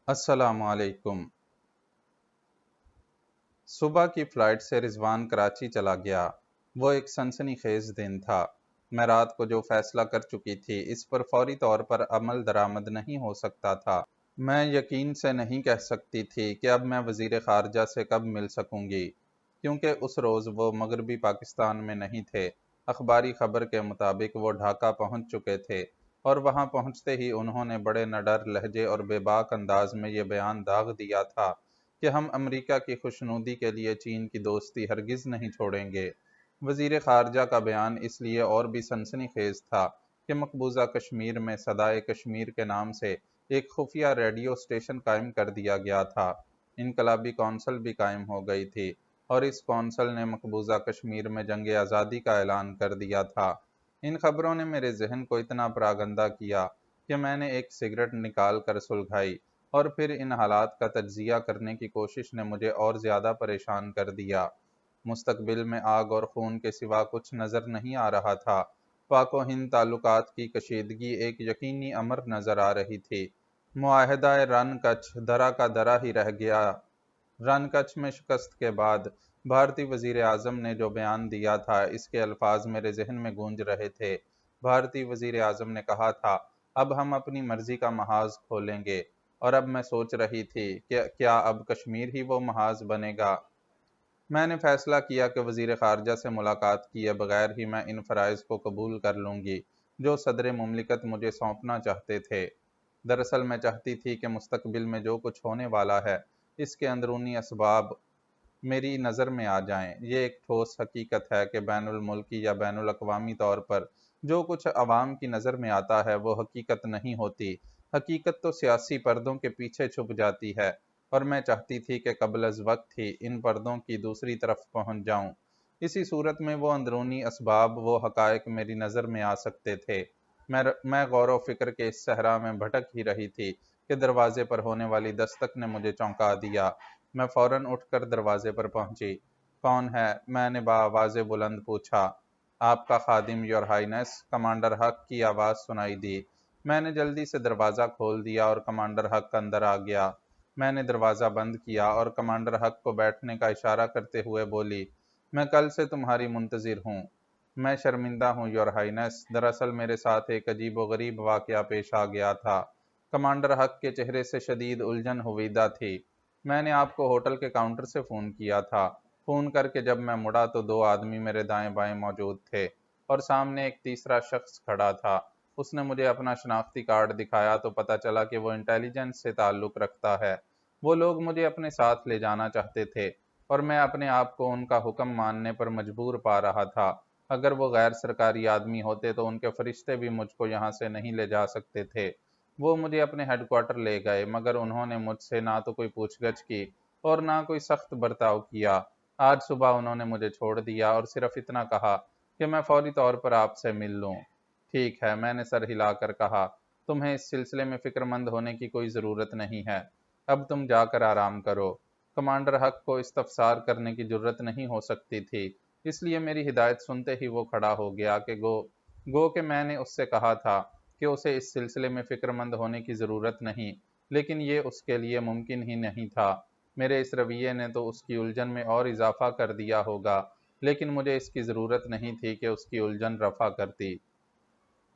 السلام علیکم۔ صبح کی فلائٹ سے رضوان کراچی چلا گیا۔ وہ ایک سنسنی خیز دن تھا۔ میں رات کو جو فیصلہ کر چکی تھی اس پر فوری طور پر عمل درآمد نہیں ہو سکتا تھا۔ میں یقین سے نہیں کہہ سکتی تھی کہ اب میں وزیر خارجہ سے کب مل سکوں گی، کیونکہ اس روز وہ مغربی پاکستان میں نہیں تھے۔ اخباری خبر کے مطابق وہ ڈھاکہ پہنچ چکے تھے، اور وہاں پہنچتے ہی انہوں نے بڑے نڈر لہجے اور بے باک انداز میں یہ بیان داغ دیا تھا کہ ہم امریکہ کی خوشنودی کے لیے چین کی دوستی ہرگز نہیں چھوڑیں گے۔ وزیر خارجہ کا بیان اس لیے اور بھی سنسنی خیز تھا کہ مقبوضہ کشمیر میں صدائے کشمیر کے نام سے ایک خفیہ ریڈیو اسٹیشن قائم کر دیا گیا تھا۔ انقلابی کونسل بھی قائم ہو گئی تھی، اور اس کونسل نے مقبوضہ کشمیر میں جنگ آزادی کا اعلان کر دیا تھا۔ ان خبروں نے میرے ذہن کو اتنا پراگندہ کیا کہ میں نے ایک سگریٹ نکال کر سلگائی، اور پھر ان حالات کا تجزیہ کرنے کی کوشش نے مجھے اور زیادہ پریشان کر دیا۔ مستقبل میں آگ اور خون کے سوا کچھ نظر نہیں آ رہا تھا۔ پاک و ہند تعلقات کی کشیدگی ایک یقینی امر نظر آ رہی تھی۔ معاہدہ رن کچھ درا کا درا ہی رہ گیا۔ رن کچھ میں شکست کے بعد بھارتی وزیر اعظم نے جو بیان دیا تھا، اس کے الفاظ میرے ذہن میں گونج رہے تھے۔ بھارتی وزیر اعظم نے کہا تھا، اب ہم اپنی مرضی کا محاذ کھولیں گے، اور اب میں سوچ رہی تھی کہ کیا اب کشمیر ہی وہ محاذ بنے گا۔ میں نے فیصلہ کیا کہ وزیر خارجہ سے ملاقات کیے بغیر ہی میں ان فرائض کو قبول کر لوں گی جو صدر مملکت مجھے سونپنا چاہتے تھے۔ دراصل میں چاہتی تھی کہ مستقبل میں جو کچھ ہونے والا ہے، اس کے اندرونی اسباب میری نظر میں آ جائیں۔ یہ ایک ٹھوس حقیقت ہے کہ بین الملکی یا بین الاقوامی طور پر جو کچھ عوام کی نظر میں آتا ہے وہ حقیقت نہیں ہوتی۔ حقیقت تو سیاسی پردوں کے پیچھے چھپ جاتی ہے، اور میں چاہتی تھی کہ قبل از وقت ہی ان پردوں کی دوسری طرف پہنچ جاؤں۔ اسی صورت میں وہ اندرونی اسباب، وہ حقائق میری نظر میں آ سکتے تھے۔ میں غور و فکر کے اس صحرا میں بھٹک ہی رہی تھی کہ دروازے پر ہونے والی دستک نے مجھے چونکا دیا۔ میں فوراً اٹھ کر دروازے پر پہنچی۔ کون ہے؟ میں نے بآواز بلند پوچھا۔ آپ کا خادم یور ہائنس، کمانڈر حق کی آواز سنائی دی۔ میں نے جلدی سے دروازہ کھول دیا اور کمانڈر حق اندر آ گیا۔ میں نے دروازہ بند کیا اور کمانڈر حق کو بیٹھنے کا اشارہ کرتے ہوئے بولی، میں کل سے تمہاری منتظر ہوں۔ میں شرمندہ ہوں یور ہائنس، دراصل میرے ساتھ ایک عجیب و غریب واقعہ پیش آ گیا تھا۔ کمانڈر حق کے چہرے سے شدید الجھن ہویدہ تھی۔ میں نے آپ کو ہوٹل کے کاؤنٹر سے فون کیا تھا۔ فون کر کے جب میں مڑا تو دو آدمی میرے دائیں بائیں موجود تھے، اور سامنے ایک تیسرا شخص کھڑا تھا۔ اس نے مجھے اپنا شناختی کارڈ دکھایا تو پتہ چلا کہ وہ انٹیلیجنس سے تعلق رکھتا ہے۔ وہ لوگ مجھے اپنے ساتھ لے جانا چاہتے تھے، اور میں اپنے آپ کو ان کا حکم ماننے پر مجبور پا رہا تھا۔ اگر وہ غیر سرکاری آدمی ہوتے تو ان کے فرشتے بھی مجھ کو یہاں سے نہیں لے جا سکتے تھے۔ وہ مجھے اپنے ہیڈ کوارٹر لے گئے، مگر انہوں نے مجھ سے نہ تو کوئی پوچھ گچھ کی اور نہ کوئی سخت برتاؤ کیا۔ آج صبح انہوں نے مجھے چھوڑ دیا اور صرف اتنا کہا کہ میں فوری طور پر آپ سے مل لوں۔ ٹھیک ہے، میں نے سر ہلا کر کہا، تمہیں اس سلسلے میں فکر مند ہونے کی کوئی ضرورت نہیں ہے۔ اب تم جا کر آرام کرو۔ کمانڈر حق کو استفسار کرنے کی جرت نہیں ہو سکتی تھی، اس لیے میری ہدایت سنتے ہی وہ کھڑا ہو گیا کہ گو کہ میں نے اس سے کہا تھا کہ اسے اس سلسلے میں فکر مند ہونے کی ضرورت نہیں، لیکن یہ اس کے لیے ممکن ہی نہیں تھا۔ میرے اس رویے نے تو اس کی الجھن میں اور اضافہ کر دیا ہوگا، لیکن مجھے اس کی ضرورت نہیں تھی کہ اس کی الجھن رفع کرتی۔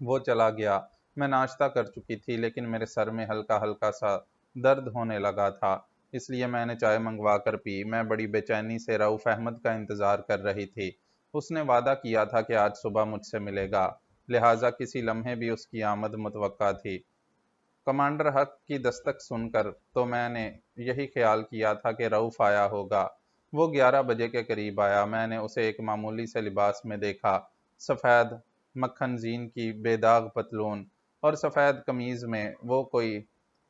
وہ چلا گیا۔ میں ناشتہ کر چکی تھی، لیکن میرے سر میں ہلکا ہلکا سا درد ہونے لگا تھا، اس لیے میں نے چائے منگوا کر پی۔ میں بڑی بے چینی سے رؤف احمد کا انتظار کر رہی تھی۔ اس نے وعدہ کیا تھا کہ آج صبح مجھ سے ملے گا، لہٰذا کسی لمحے بھی اس کی آمد متوقع تھی۔ کمانڈر حق کی دستک سن کر تو میں نے یہی خیال کیا تھا کہ رؤف آیا ہوگا۔ وہ 11 بجے کے قریب آیا۔ میں نے اسے ایک معمولی سے لباس میں دیکھا، سفید مکھن زین کی بے داغ پتلون اور سفید قمیض میں وہ کوئی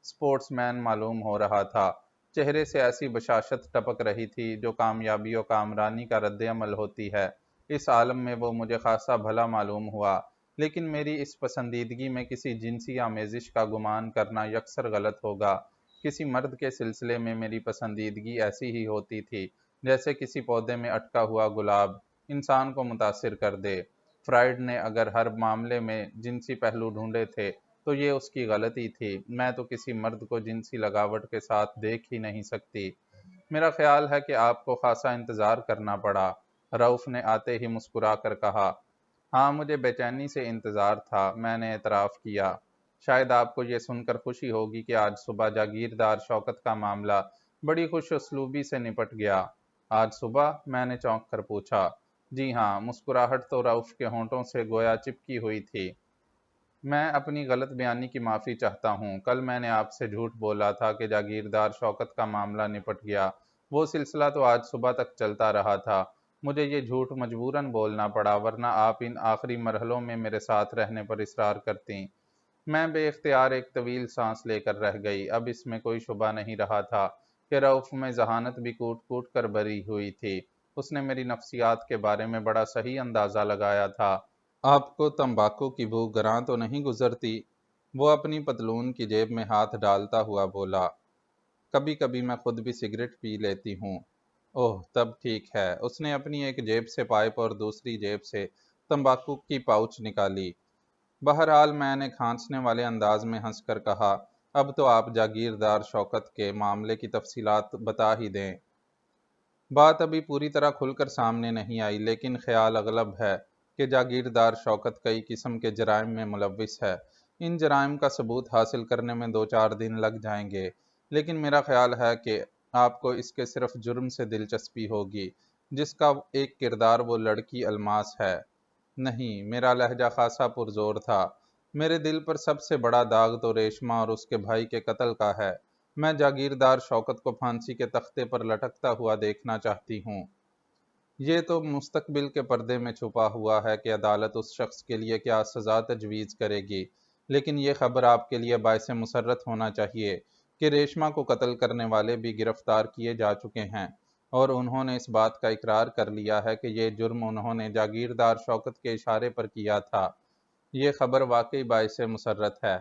سپورٹس مین معلوم ہو رہا تھا۔ چہرے سے ایسی بشاشت ٹپک رہی تھی جو کامیابی و کامرانی کا رد عمل ہوتی ہے۔ اس عالم میں وہ مجھے خاصا بھلا معلوم ہوا، لیکن میری اس پسندیدگی میں کسی جنسی آمیزش کا گمان کرنا یکسر غلط ہوگا۔ کسی مرد کے سلسلے میں میری پسندیدگی ایسی ہی ہوتی تھی جیسے کسی پودے میں اٹکا ہوا گلاب انسان کو متاثر کر دے۔ فرائیڈ نے اگر ہر معاملے میں جنسی پہلو ڈھونڈے تھے تو یہ اس کی غلطی تھی۔ میں تو کسی مرد کو جنسی لگاوٹ کے ساتھ دیکھ ہی نہیں سکتی۔ میرا خیال ہے کہ آپ کو خاصا انتظار کرنا پڑا۔ رؤف نے آتے ہی مسکرا کر کہا۔ ہاں، مجھے بے چینی سے انتظار تھا، میں نے اعتراف کیا۔ شاید آپ کو یہ سن کر خوشی ہوگی کہ آج صبح جاگیردار شوکت کا معاملہ بڑی خوش اسلوبی سے نپٹ گیا۔ آج صبح؟ میں نے چونک کر پوچھا۔ جی ہاں، مسکراہٹ تو رؤف کے ہونٹوں سے گویا چپکی ہوئی تھی۔ میں اپنی غلط بیانی کی معافی چاہتا ہوں۔ کل میں نے آپ سے جھوٹ بولا تھا کہ جاگیردار شوکت کا معاملہ نپٹ گیا۔ وہ سلسلہ تو آج صبح تک چلتا رہا تھا۔ مجھے یہ جھوٹ مجبوراً بولنا پڑا، ورنہ آپ ان آخری مرحلوں میں میرے ساتھ رہنے پر اصرار کرتیں۔ میں بے اختیار ایک طویل سانس لے کر رہ گئی۔ اب اس میں کوئی شبہ نہیں رہا تھا کہ رؤف میں ذہانت بھی کوٹ کوٹ کر بھری ہوئی تھی۔ اس نے میری نفسیات کے بارے میں بڑا صحیح اندازہ لگایا تھا۔ آپ کو تمباکو کی بو گراں تو نہیں گزرتی؟ وہ اپنی پتلون کی جیب میں ہاتھ ڈالتا ہوا بولا۔ کبھی کبھی میں خود بھی سگریٹ پی لیتی ہوں۔ اوہ، تب ٹھیک ہے۔ اس نے اپنی ایک جیب سے پائپ اور دوسری جیب سے تمباکو کی پاؤچ نکالی۔ بہرحال، میں نے کھانسنے والے انداز میں ہنس کر کہا، اب تو آپ جاگیردار شوکت کے معاملے کی تفصیلات بتا ہی دیں۔ بات ابھی پوری طرح کھل کر سامنے نہیں آئی، لیکن خیال اغلب ہے کہ جاگیردار شوکت کئی قسم کے جرائم میں ملوث ہے۔ ان جرائم کا ثبوت حاصل کرنے میں 2-4 دن لگ جائیں گے، لیکن میرا خیال ہے کہ آپ کو اس کے صرف جرم سے دلچسپی ہوگی، جس کا ایک کردار وہ لڑکی الماس ہے۔ نہیں، میرا لہجہ خاصا پرزور تھا۔ میرے دل پر سب سے بڑا داغ تو ریشمہ اور اس کے بھائی کے قتل کا ہے۔ میں جاگیردار شوکت کو پھانسی کے تختے پر لٹکتا ہوا دیکھنا چاہتی ہوں۔ یہ تو مستقبل کے پردے میں چھپا ہوا ہے کہ عدالت اس شخص کے لیے کیا سزا تجویز کرے گی، لیکن یہ خبر آپ کے لیے باعث مسرت ہونا چاہیے کہ ریشمہ کو قتل کرنے والے بھی گرفتار کیے جا چکے ہیں، اور انہوں نے اس بات کا اقرار کر لیا ہے کہ یہ جرم انہوں نے جاگیردار شوکت کے اشارے پر کیا تھا۔ یہ خبر واقعی باعث مسرت ہے۔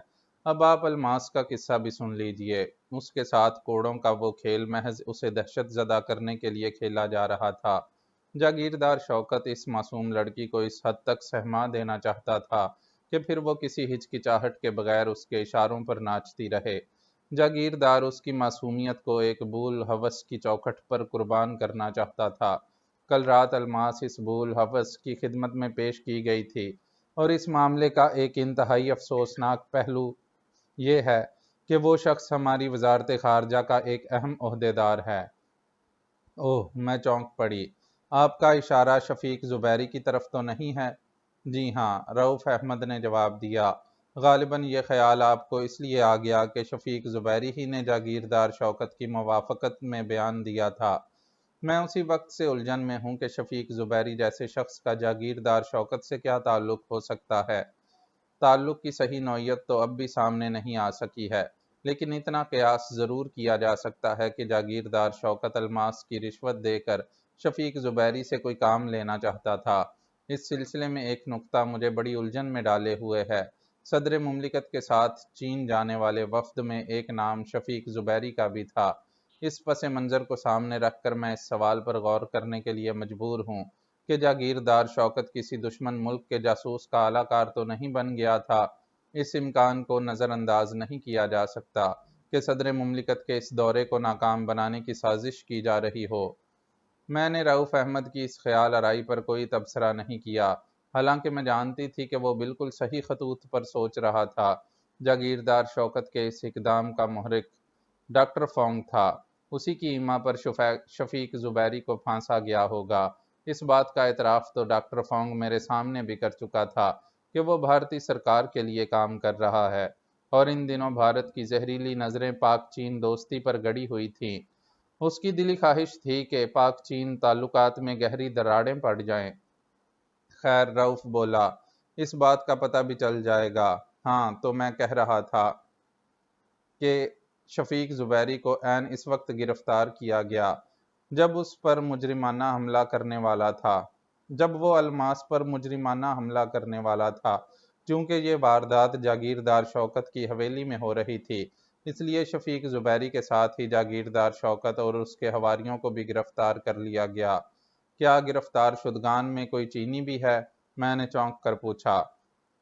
اب آپ الماس کا قصہ بھی سن لیجئے۔ اس کے ساتھ کوڑوں کا وہ کھیل محض اسے دہشت زدہ کرنے کے لیے کھیلا جا رہا تھا۔ جاگیردار شوکت اس معصوم لڑکی کو اس حد تک سہما دینا چاہتا تھا کہ پھر وہ کسی ہچکچاہٹ کے بغیر اس کے اشاروں پر ناچتی رہے۔ جاگیردار اس کی معصومیت کو ایک بھول ہوس کی چوکھٹ پر قربان کرنا چاہتا تھا۔ کل رات الماس اس بھول ہوس کی خدمت میں پیش کی گئی تھی، اور اس معاملے کا ایک انتہائی افسوسناک پہلو یہ ہے کہ وہ شخص ہماری وزارت خارجہ کا ایک اہم عہدیدار ہے۔ اوہ، میں چونک پڑی۔ آپ کا اشارہ شفیق زبیری کی طرف تو نہیں ہے؟ جی ہاں، رؤف احمد نے جواب دیا۔ غالباً یہ خیال آپ کو اس لیے آ گیا کہ شفیق زبیری ہی نے جاگیردار شوکت کی موافقت میں بیان دیا تھا۔ میں اسی وقت سے الجھن میں ہوں کہ شفیق زبیری جیسے شخص کا جاگیردار شوکت سے کیا تعلق ہو سکتا ہے۔ تعلق کی صحیح نوعیت تو اب بھی سامنے نہیں آ سکی ہے، لیکن اتنا قیاس ضرور کیا جا سکتا ہے کہ جاگیردار شوکت الماس کی رشوت دے کر شفیق زبیری سے کوئی کام لینا چاہتا تھا۔ اس سلسلے میں ایک نکتہ مجھے بڑی الجھن میں ڈالے ہوئے ہے۔ صدر مملکت کے ساتھ چین جانے والے وفد میں ایک نام شفیق زبیری کا بھی تھا۔ اس پس منظر کو سامنے رکھ کر میں اس سوال پر غور کرنے کے لیے مجبور ہوں کہ جاگیردار شوکت کسی دشمن ملک کے جاسوس کا اعلی کار تو نہیں بن گیا تھا۔ اس امکان کو نظر انداز نہیں کیا جا سکتا کہ صدر مملکت کے اس دورے کو ناکام بنانے کی سازش کی جا رہی ہو۔ میں نے رؤف احمد کی اس خیال آرائی پر کوئی تبصرہ نہیں کیا، حالانکہ میں جانتی تھی کہ وہ بالکل صحیح خطوط پر سوچ رہا تھا۔ جاگیردار شوکت کے اس اقدام کا محرک ڈاکٹر فونگ تھا۔ اسی کی ایما پر شفیق زبیری کو پھانسا گیا ہوگا۔ اس بات کا اعتراف تو ڈاکٹر فونگ میرے سامنے بھی کر چکا تھا کہ وہ بھارتی سرکار کے لیے کام کر رہا ہے، اور ان دنوں بھارت کی زہریلی نظریں پاک چین دوستی پر گڑی ہوئی تھیں۔ اس کی دلی خواہش تھی کہ پاک چین تعلقات میں گہری دراڑیں پڑ جائیں۔ خیر، رؤف بولا، اس بات کا پتہ بھی چل جائے گا۔ ہاں، تو میں کہہ رہا تھا کہ شفیق زبیری کو عین اس وقت گرفتار کیا گیا جب اس پر مجرمانہ حملہ کرنے والا تھا جب وہ الماس پر مجرمانہ حملہ کرنے والا تھا۔ چونکہ یہ واردات جاگیردار شوکت کی حویلی میں ہو رہی تھی، اس لیے شفیق زبیری کے ساتھ ہی جاگیردار شوکت اور اس کے حواریوں کو بھی گرفتار کر لیا گیا۔ کیا گرفتار شدگان میں کوئی چینی بھی ہے؟ میں نے چونک کر پوچھا۔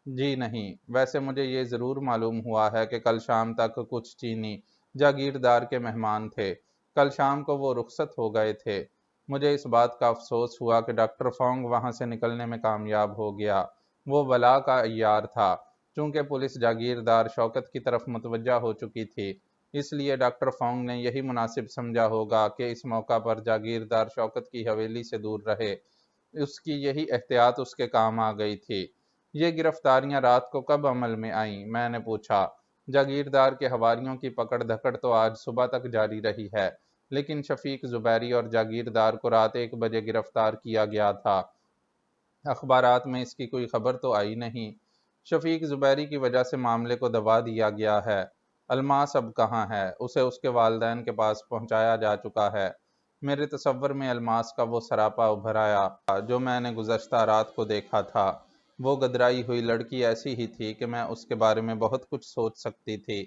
جی نہیں، ویسے مجھے یہ ضرور معلوم ہوا ہے کہ کل شام تک کچھ چینی جاگیردار کے مہمان تھے۔ کل شام کو وہ رخصت ہو گئے تھے۔ مجھے اس بات کا افسوس ہوا کہ ڈاکٹر فونگ وہاں سے نکلنے میں کامیاب ہو گیا۔ وہ بلا کا عیار تھا۔ چونکہ پولیس جاگیردار شوکت کی طرف متوجہ ہو چکی تھی، اس لیے ڈاکٹر فونگ نے یہی مناسب سمجھا ہوگا کہ اس موقع پر جاگیردار شوکت کی حویلی سے دور رہے۔ اس کی یہی احتیاط اس کے کام آ گئی تھی۔ یہ گرفتاریاں رات کو کب عمل میں آئیں؟ میں نے پوچھا۔ جاگیردار کے حواریوں کی پکڑ دھکڑ تو آج صبح تک جاری رہی ہے، لیکن شفیق زبیری اور جاگیردار کو رات 1 بجے گرفتار کیا گیا تھا۔ اخبارات میں اس کی کوئی خبر تو آئی نہیں۔ شفیق زبیری کی وجہ سے معاملے کو دبا دیا گیا ہے۔ الماس اب کہاں ہے؟ اسے اس کے والدین کے پاس پہنچایا جا چکا ہے۔ میرے تصور میں الماس کا وہ سراپا ابھر آیا جو میں نے گزشتہ رات کو دیکھا تھا۔ وہ گدرائی ہوئی لڑکی ایسی ہی تھی کہ میں اس کے بارے میں بہت کچھ سوچ سکتی تھی۔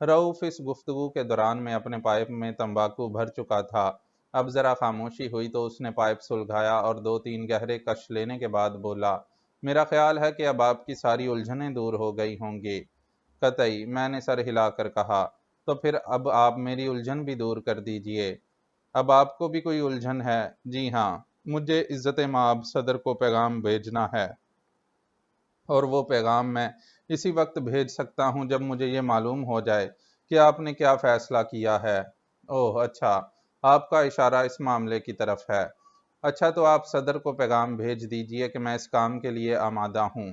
رؤف اس گفتگو کے دوران میں اپنے پائپ میں تمباکو بھر چکا تھا۔ اب ذرا خاموشی ہوئی تو اس نے پائپ سلگایا اور 2-3 گہرے کش لینے کے بعد بولا، میرا خیال ہے کہ اب آپ کی ساری الجھنیں دور ہو گئی ہوں گی۔ قطعی، میں نے سر ہلا کر کہا۔ تو پھر اب آپ میری الجھن بھی دور کر دیجئے۔ اب آپ کو بھی کوئی الجھن ہے؟ جی ہاں، مجھے عزت مآب صدر کو پیغام بھیجنا ہے، اور وہ پیغام میں اسی وقت بھیج سکتا ہوں جب مجھے یہ معلوم ہو جائے کہ آپ نے کیا فیصلہ کیا ہے۔ اوہ اچھا، آپ کا اشارہ اس معاملے کی طرف ہے۔ اچھا تو آپ صدر کو پیغام بھیج دیجئے کہ میں اس کام کے لیے آمادہ ہوں۔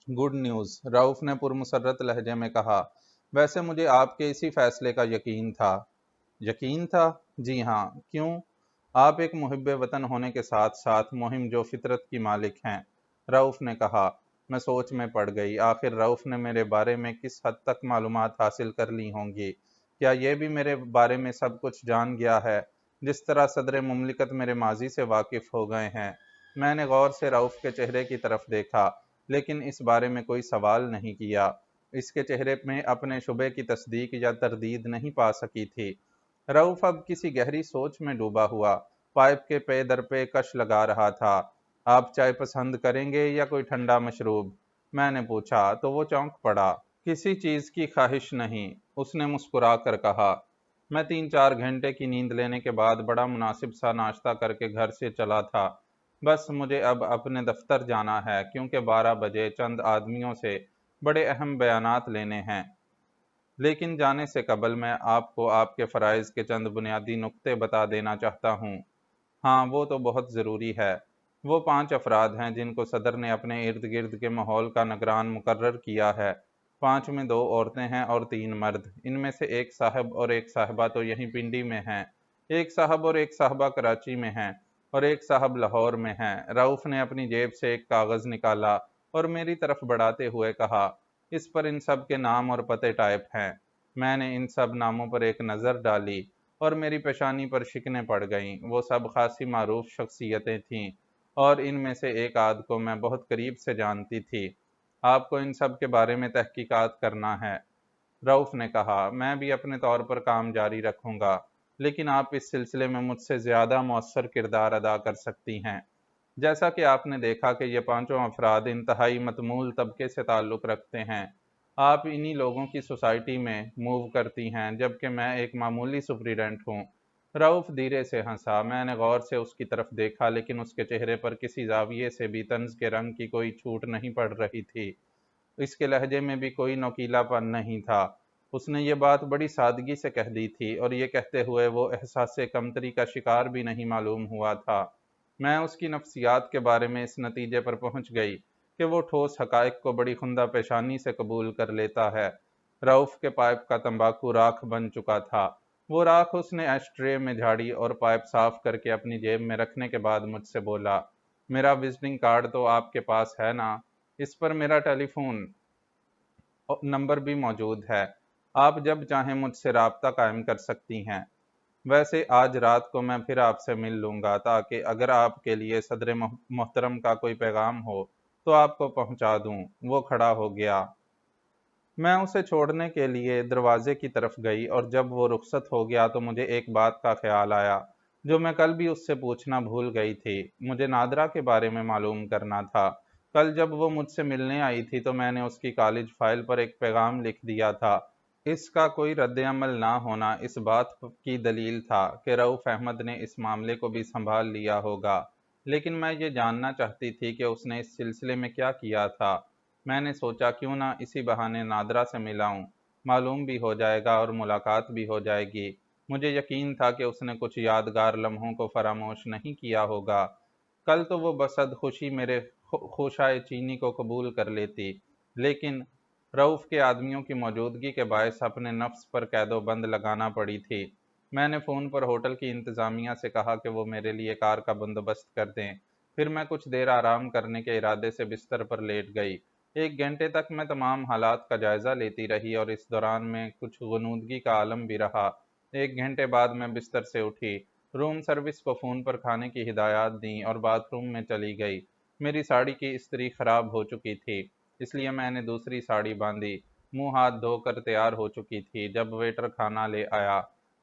گڈ نیوز، رؤف نے پرمسرت لہجے میں کہا۔ ویسے مجھے آپ کے اسی فیصلے کا یقین تھا۔ یقین تھا؟ جی ہاں، کیوں؟ آپ ایک محب وطن ہونے کے ساتھ ساتھ مہم جو فطرت کی مالک ہیں، رؤف نے کہا۔ میں سوچ میں پڑ گئی۔ آخر رؤف نے میرے بارے میں کس حد تک معلومات حاصل کر لی ہوں گی؟ کیا یہ بھی میرے بارے میں سب کچھ جان گیا ہے، جس طرح صدر مملکت میرے ماضی سے واقف ہو گئے ہیں؟ میں نے غور سے رؤف کے چہرے کی طرف دیکھا، لیکن اس بارے میں کوئی سوال نہیں کیا۔ اس کے چہرے میں اپنے شبے کی تصدیق یا تردید نہیں پا سکی تھی۔ رؤف اب کسی گہری سوچ میں ڈوبا ہوا پائپ کے پے در پے کش لگا رہا تھا۔ آپ چائے پسند کریں گے یا کوئی ٹھنڈا مشروب؟ میں نے پوچھا تو وہ چونک پڑا۔ کسی چیز کی خواہش نہیں، اس نے مسکرا کر کہا۔ میں 3-4 گھنٹے کی نیند لینے کے بعد بڑا مناسب سا ناشتہ کر کے گھر سے چلا تھا۔ بس مجھے اب اپنے دفتر جانا ہے، کیونکہ 12 بجے چند آدمیوں سے بڑے اہم بیانات لینے ہیں۔ لیکن جانے سے قبل میں آپ کو آپ کے فرائض کے چند بنیادی نکتے بتا دینا چاہتا ہوں۔ ہاں، وہ تو بہت ضروری ہے۔ وہ 5 افراد ہیں جن کو صدر نے اپنے ارد گرد کے ماحول کا نگران مقرر کیا ہے۔ 5 میں 2 عورتیں ہیں اور 3 مرد۔ ان میں سے ایک صاحب اور ایک صاحبہ تو یہیں پنڈی میں ہیں۔ ایک صاحب اور ایک صاحبہ کراچی میں ہیں، اور ایک صاحب لاہور میں ہیں۔ رؤف نے اپنی جیب سے ایک کاغذ نکالا اور میری طرف بڑھاتے ہوئے کہا، اس پر ان سب کے نام اور پتے ٹائپ ہیں۔ میں نے ان سب ناموں پر ایک نظر ڈالی اور میری پیشانی پر شکنیں پڑ گئیں۔ وہ سب خاصی معروف شخصیتیں تھیں، اور ان میں سے ایک آدھ کو میں بہت قریب سے جانتی تھی۔ آپ کو ان سب کے بارے میں تحقیقات کرنا ہے، رؤف نے کہا۔ میں بھی اپنے طور پر کام جاری رکھوں گا، لیکن آپ اس سلسلے میں مجھ سے زیادہ مؤثر کردار ادا کر سکتی ہیں۔ جیسا کہ آپ نے دیکھا کہ یہ 5 افراد انتہائی متمول طبقے سے تعلق رکھتے ہیں۔ آپ انہی لوگوں کی سوسائٹی میں موو کرتی ہیں، جبکہ میں ایک معمولی سپریڈنٹ ہوں۔ رؤف دھیرے سے ہنسا۔ میں نے غور سے اس کی طرف دیکھا، لیکن اس کے چہرے پر کسی زاویے سے بھی طنز کے رنگ کی کوئی چھوٹ نہیں پڑ رہی تھی۔ اس کے لہجے میں بھی کوئی نوکیلا پن نہیں تھا۔ اس نے یہ بات بڑی سادگی سے کہہ دی تھی، اور یہ کہتے ہوئے وہ احساس کمتری کا شکار بھی نہیں معلوم ہوا تھا۔ میں اس کی نفسیات کے بارے میں اس نتیجے پر پہنچ گئی کہ وہ ٹھوس حقائق کو بڑی خندہ پیشانی سے قبول کر لیتا ہے۔ رؤف کے پائپ کا تمباکو راکھ بن چکا تھا۔ وہ راکھ اس نے ایش ٹرے میں جھاڑی اور پائپ صاف کر کے اپنی جیب میں رکھنے کے بعد مجھ سے بولا، میرا وزٹنگ کارڈ تو آپ کے پاس ہے نا؟ اس پر میرا ٹیلی فون نمبر بھی موجود ہے۔ آپ جب چاہیں مجھ سے رابطہ قائم کر سکتی ہیں۔ ویسے آج رات کو میں پھر آپ سے مل لوں گا، تاکہ اگر آپ کے لیے صدر محترم کا کوئی پیغام ہو تو آپ کو پہنچا دوں۔ وہ کھڑا ہو گیا۔ میں اسے چھوڑنے کے لیے دروازے کی طرف گئی، اور جب وہ رخصت ہو گیا تو مجھے ایک بات کا خیال آیا جو میں کل بھی اس سے پوچھنا بھول گئی تھی۔ مجھے نادرہ کے بارے میں معلوم کرنا تھا۔ کل جب وہ مجھ سے ملنے آئی تھی تو میں نے اس کی کالج فائل پر ایک پیغام لکھ دیا تھا۔ اس کا کوئی رد عمل نہ ہونا اس بات کی دلیل تھا کہ رؤف احمد نے اس معاملے کو بھی سنبھال لیا ہوگا، لیکن میں یہ جاننا چاہتی تھی کہ اس نے اس سلسلے میں کیا کیا تھا۔ میں نے سوچا کیوں نہ اسی بہانے نادرہ سے ملاؤں، معلوم بھی ہو جائے گا اور ملاقات بھی ہو جائے گی۔ مجھے یقین تھا کہ اس نے کچھ یادگار لمحوں کو فراموش نہیں کیا ہوگا۔ کل تو وہ بصد خوشی میرے خوشائے چینی کو قبول کر لیتی، لیکن رؤف کے آدمیوں کی موجودگی کے باعث اپنے نفس پر قید و بند لگانا پڑی تھی۔ میں نے فون پر ہوٹل کی انتظامیہ سے کہا کہ وہ میرے لیے کار کا بندوبست کر دیں، پھر میں کچھ دیر آرام کرنے کے ارادے سے بستر پر لیٹ گئی۔ 1 گھنٹے تک میں تمام حالات کا جائزہ لیتی رہی اور اس دوران میں کچھ غنودگی کا عالم بھی رہا۔ 1 گھنٹے بعد میں بستر سے اٹھی، روم سروس کو فون پر کھانے کی ہدایات دیں اور باتھ روم میں چلی گئی۔ میری ساڑی کی استری خراب ہو چکی تھی، اس لیے میں نے دوسری ساڑی باندھی۔ منہ ہاتھ دھو کر تیار ہو چکی تھی جب ویٹر کھانا لے آیا۔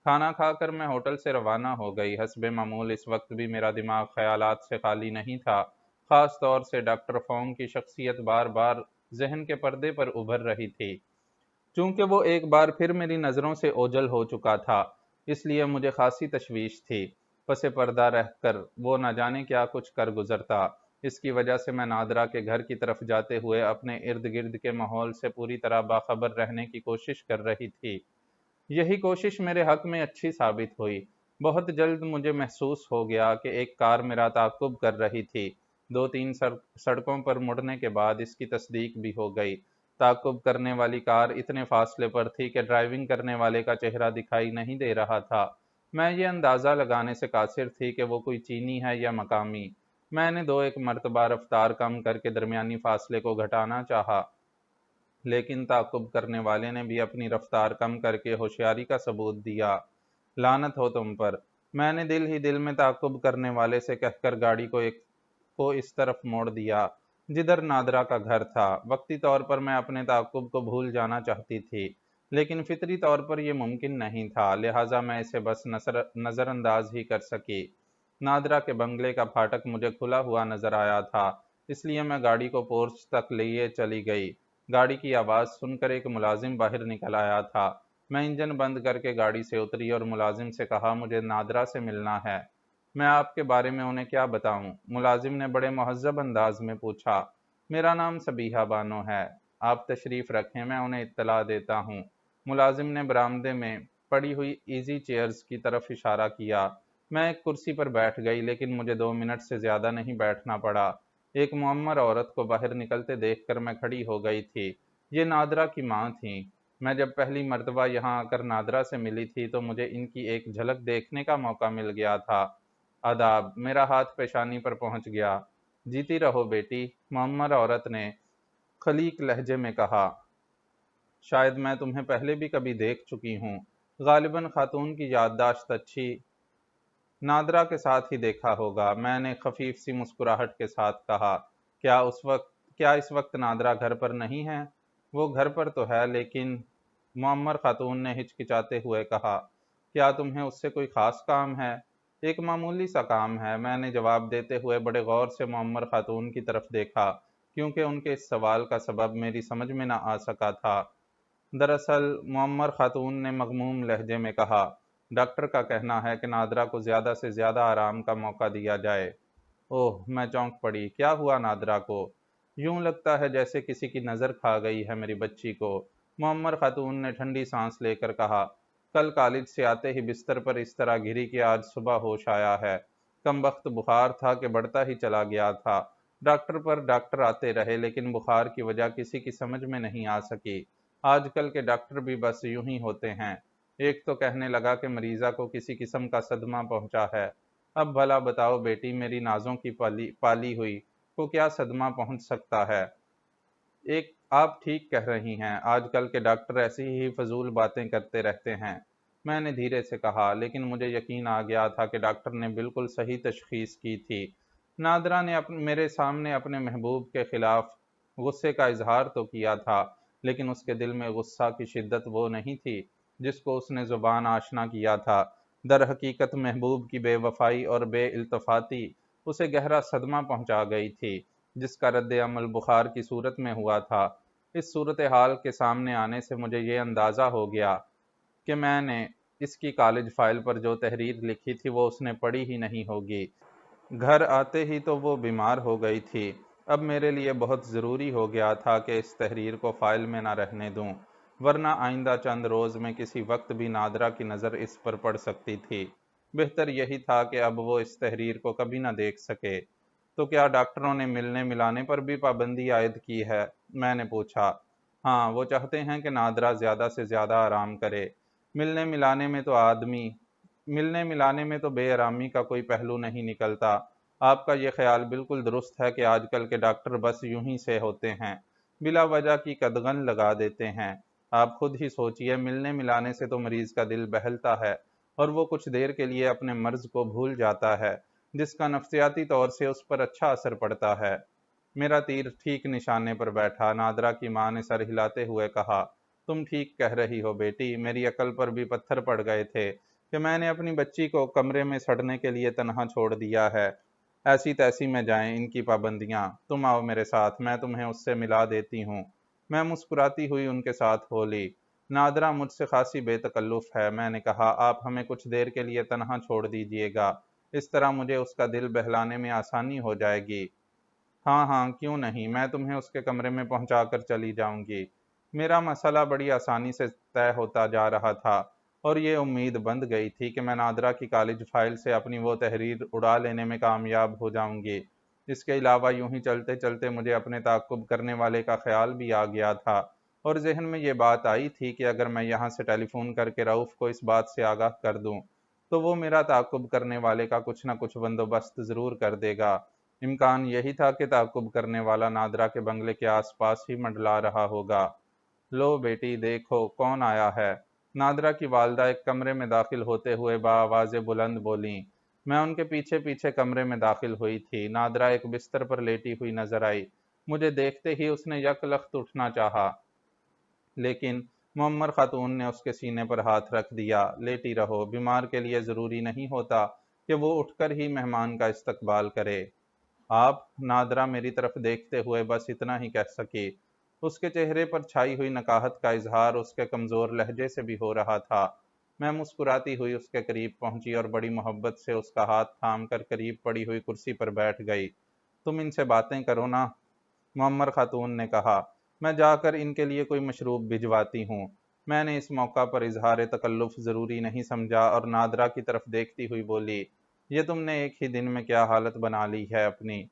کھانا کھا کر میں ہوٹل سے روانہ ہو گئی۔ حسب معمول اس وقت بھی میرا دماغ خیالات سے خالی نہیں تھا، خاص طور سے ڈاکٹر فونگ کی شخصیت بار بار ذہن کے پردے پر ابھر رہی تھی۔ چونکہ وہ ایک بار پھر میری نظروں سے اوجھل ہو چکا تھا، اس لیے مجھے خاصی تشویش تھی۔ پس پردہ رہ کر وہ نہ جانے کیا کچھ کر گزرتا۔ اس کی وجہ سے میں نادرہ کے گھر کی طرف جاتے ہوئے اپنے ارد گرد کے ماحول سے پوری طرح باخبر رہنے کی کوشش کر رہی تھی۔ یہی کوشش میرے حق میں اچھی ثابت ہوئی۔ بہت جلد مجھے محسوس ہو گیا کہ ایک کار میرا تعاقب کر رہی تھی۔ 2-3 سڑکوں پر مڑنے کے بعد اس کی تصدیق بھی ہو گئی۔ تعاقب کرنے والی کار اتنے فاصلے پر تھی کہ ڈرائیونگ کرنے والے کا چہرہ دکھائی نہیں دے رہا تھا۔ میں یہ اندازہ لگانے سے قاصر تھی کہ وہ کوئی چینی ہے یا مقامی۔ میں نے 2-1 مرتبہ رفتار کم کر کے درمیانی فاصلے کو گھٹانا چاہا، لیکن تعاقب کرنے والے نے بھی اپنی رفتار کم کر کے ہوشیاری کا ثبوت دیا۔ لعنت ہو تم پر! میں نے دل ہی دل میں تعاقب کرنے والے سے کہہ کر گاڑی کو اس طرف موڑ دیا جدھر نادرہ کا گھر تھا۔ وقتی طور پر میں اپنے تعاقب کو بھول جانا چاہتی تھی، لیکن فطری طور پر یہ ممکن نہیں تھا، لہٰذا میں اسے بس نظر انداز ہی کر سکی۔ نادرہ کے بنگلے کا پھاٹک مجھے کھلا ہوا نظر آیا تھا، اس لیے میں گاڑی کو پورچ تک لیے چلی گئی۔ گاڑی کی آواز سن کر ایک ملازم باہر نکل آیا تھا۔ میں انجن بند کر کے گاڑی سے اتری اور ملازم سے کہا مجھے نادرہ سے ملنا ہے۔ میں آپ کے بارے میں انہیں کیا بتاؤں؟ ملازم نے بڑے مہذب انداز میں پوچھا۔ میرا نام صبیحہ بانو ہے، آپ تشریف رکھیں، میں انہیں اطلاع دیتا ہوں۔ ملازم نے برآمدے میں پڑی ہوئی ایزی چیئرز کی طرف اشارہ کیا۔ میں ایک کرسی پر بیٹھ گئی، لیکن مجھے 2 منٹ سے زیادہ نہیں بیٹھنا پڑا۔ ایک معمر عورت کو باہر نکلتے دیکھ کر میں کھڑی ہو گئی تھی۔ یہ نادرہ کی ماں تھیں۔ میں جب پہلی مرتبہ یہاں آ کر نادرہ سے ملی تھی تو مجھے ان کی ایک جھلک دیکھنے کا موقع مل گیا تھا۔ آداب! میرا ہاتھ پیشانی پر پہنچ گیا۔ جیتی رہو بیٹی، معمر عورت نے خلیق لہجے میں کہا۔ شاید میں تمہیں پہلے بھی کبھی دیکھ چکی ہوں۔ غالباً خاتون کی یادداشت اچھی، نادرہ کے ساتھ ہی دیکھا ہوگا، میں نے خفیف سی مسکراہٹ کے ساتھ کہا۔ کیا اس وقت نادرہ گھر پر نہیں ہے؟ وہ گھر پر تو ہے، لیکن معمر خاتون نے ہچکچاتے ہوئے کہا۔ کیا تمہیں اس سے کوئی خاص کام ہے؟ ایک معمولی سا کام ہے، میں نے جواب دیتے ہوئے بڑے غور سے معمر خاتون کی طرف دیکھا، کیونکہ ان کے اس سوال کا سبب میری سمجھ میں نہ آ سکا تھا۔ دراصل معمر خاتون نے مغموم لہجے میں کہا، ڈاکٹر کا کہنا ہے کہ نادرہ کو زیادہ سے زیادہ آرام کا موقع دیا جائے۔ اوہ! میں چونک پڑی۔ کیا ہوا نادرہ کو؟ یوں لگتا ہے جیسے کسی کی نظر کھا گئی ہے میری بچی کو، معمر خاتون نے ٹھنڈی سانس لے کر کہا۔ کل کالج سے آتے ہی بستر پر اس طرح گری کہ آج صبح ہوش آیا ہے۔ کمبخت بخار تھا کہ بڑھتا ہی چلا گیا تھا۔ ڈاکٹر پر ڈاکٹر آتے رہے، لیکن بخار کی وجہ کسی کی سمجھ میں نہیں آ سکی۔ آج کل کے ڈاکٹر بھی بس یوں ہی ہوتے ہیں۔ ایک تو کہنے لگا کہ مریضہ کو کسی قسم کا صدمہ پہنچا ہے۔ اب بھلا بتاؤ بیٹی، میری نازوں کی پالی ہوئی کو کیا صدمہ پہنچ سکتا ہے؟ آپ ٹھیک کہہ رہی ہیں، آج کل کے ڈاکٹر ایسی ہی فضول باتیں کرتے رہتے ہیں، میں نے دھیرے سے کہا، لیکن مجھے یقین آ گیا تھا کہ ڈاکٹر نے بالکل صحیح تشخیص کی تھی۔ نادرہ نے میرے سامنے اپنے محبوب کے خلاف غصے کا اظہار تو کیا تھا، لیکن اس کے دل میں غصہ کی شدت وہ نہیں تھی جس کو اس نے زبان آشنا کیا تھا۔ در حقیقت محبوب کی بے وفائی اور بے التفاتی اسے گہرا صدمہ پہنچا گئی تھی۔ جس کا رد عمل بخار کی صورت میں ہوا تھا۔ اس صورتحال کے سامنے آنے سے مجھے یہ اندازہ ہو گیا کہ میں نے اس کی کالج فائل پر جو تحریر لکھی تھی وہ اس نے پڑھی ہی نہیں ہوگی۔ گھر آتے ہی تو وہ بیمار ہو گئی تھی۔ اب میرے لیے بہت ضروری ہو گیا تھا کہ اس تحریر کو فائل میں نہ رہنے دوں، ورنہ آئندہ چند روز میں کسی وقت بھی نادرہ کی نظر اس پر پڑ سکتی تھی۔ بہتر یہی تھا کہ اب وہ اس تحریر کو کبھی نہ دیکھ سکے۔ تو کیا ڈاکٹروں نے ملنے ملانے پر بھی پابندی عائد کی ہے؟ میں نے پوچھا۔ ہاں، وہ چاہتے ہیں کہ نادرہ زیادہ سے زیادہ آرام کرے۔ ملنے ملانے میں تو بے آرامی کا کوئی پہلو نہیں نکلتا۔ آپ کا یہ خیال بالکل درست ہے کہ آج کل کے ڈاکٹر بس یوں ہی سے ہوتے ہیں، بلا وجہ کی قدغن لگا دیتے ہیں۔ آپ خود ہی سوچئے، ملنے ملانے سے تو مریض کا دل بہلتا ہے اور وہ کچھ دیر کے لیے اپنے مرض کو بھول جاتا ہے، جس کا نفسیاتی طور سے اس پر اچھا اثر پڑتا ہے۔ میرا تیر ٹھیک نشانے پر بیٹھا۔ نادرہ کی ماں نے سر ہلاتے ہوئے کہا، تم ٹھیک کہہ رہی ہو بیٹی، میری عقل پر بھی پتھر پڑ گئے تھے کہ میں نے اپنی بچی کو کمرے میں سڑنے کے لیے تنہا چھوڑ دیا ہے۔ ایسی تیسی میں جائیں ان کی پابندیاں، تم آؤ میرے ساتھ، میں تمہیں اس سے ملا دیتی ہوں۔ میں مسکراتی ہوئی ان کے ساتھ بولی، نادرہ مجھ سے خاصی بے تکلف ہے۔ میں نے کہا، آپ ہمیں کچھ دیر کے لیے تنہا چھوڑ دیجئے گا، اس طرح مجھے اس کا دل بہلانے میں آسانی ہو جائے گی۔ ہاں ہاں، کیوں نہیں، میں تمہیں اس کے کمرے میں پہنچا کر چلی جاؤں گی۔ میرا مسئلہ بڑی آسانی سے طے ہوتا جا رہا تھا اور یہ امید بندھ گئی تھی کہ میں نادرہ کی کالج فائل سے اپنی وہ تحریر اڑا لینے میں کامیاب ہو جاؤں گی۔ اس کے علاوہ یوں ہی چلتے چلتے مجھے اپنے تعاقب کرنے والے کا خیال بھی آ گیا تھا اور ذہن میں یہ بات آئی تھی کہ اگر میں یہاں سے ٹیلی فون کر کے رؤف کو اس بات سے آگاہ کر دوں تو وہ میرا تعاقب کرنے والے کا کچھ نہ کچھ بندوبست ضرور کر دے گا۔ امکان یہی تھا کہ تعاقب کرنے والا نادرہ کے بنگلے کے آس پاس ہی منڈلا رہا ہوگا۔ لو بیٹی، دیکھو کون آیا ہے۔ نادرہ کی والدہ ایک کمرے میں داخل ہوتے ہوئے بآواز بلند بولیں۔ میں ان کے پیچھے پیچھے کمرے میں داخل ہوئی تھی۔ نادرہ ایک بستر پر لیٹی ہوئی نظر آئی۔ مجھے دیکھتے ہی اس نے یک لخت اٹھنا چاہا، لیکن معمر خاتون نے اس کے سینے پر ہاتھ رکھ دیا۔ لیٹی رہو، بیمار کے لیے ضروری نہیں ہوتا کہ وہ اٹھ کر ہی مہمان کا استقبال کرے۔ آپ؟ نادرہ میری طرف دیکھتے ہوئے بس اتنا ہی کہہ سکی۔ اس کے چہرے پر چھائی ہوئی نکاہت کا اظہار اس کے کمزور لہجے سے بھی ہو رہا تھا۔ میں مسکراتی ہوئی اس کے قریب پہنچی اور بڑی محبت سے اس کا ہاتھ تھام کر قریب پڑی ہوئی کرسی پر بیٹھ گئی۔ تم ان سے باتیں کرو نا، معمر خاتون نے کہا، میں جا کر ان کے لیے کوئی مشروب بھجواتی ہوں۔ میں نے اس موقع پر اظہار تکلف ضروری نہیں سمجھا اور نادرہ کی طرف دیکھتی ہوئی بولی، یہ تم نے ایک ہی دن میں کیا حالت بنا لی ہے اپنی؟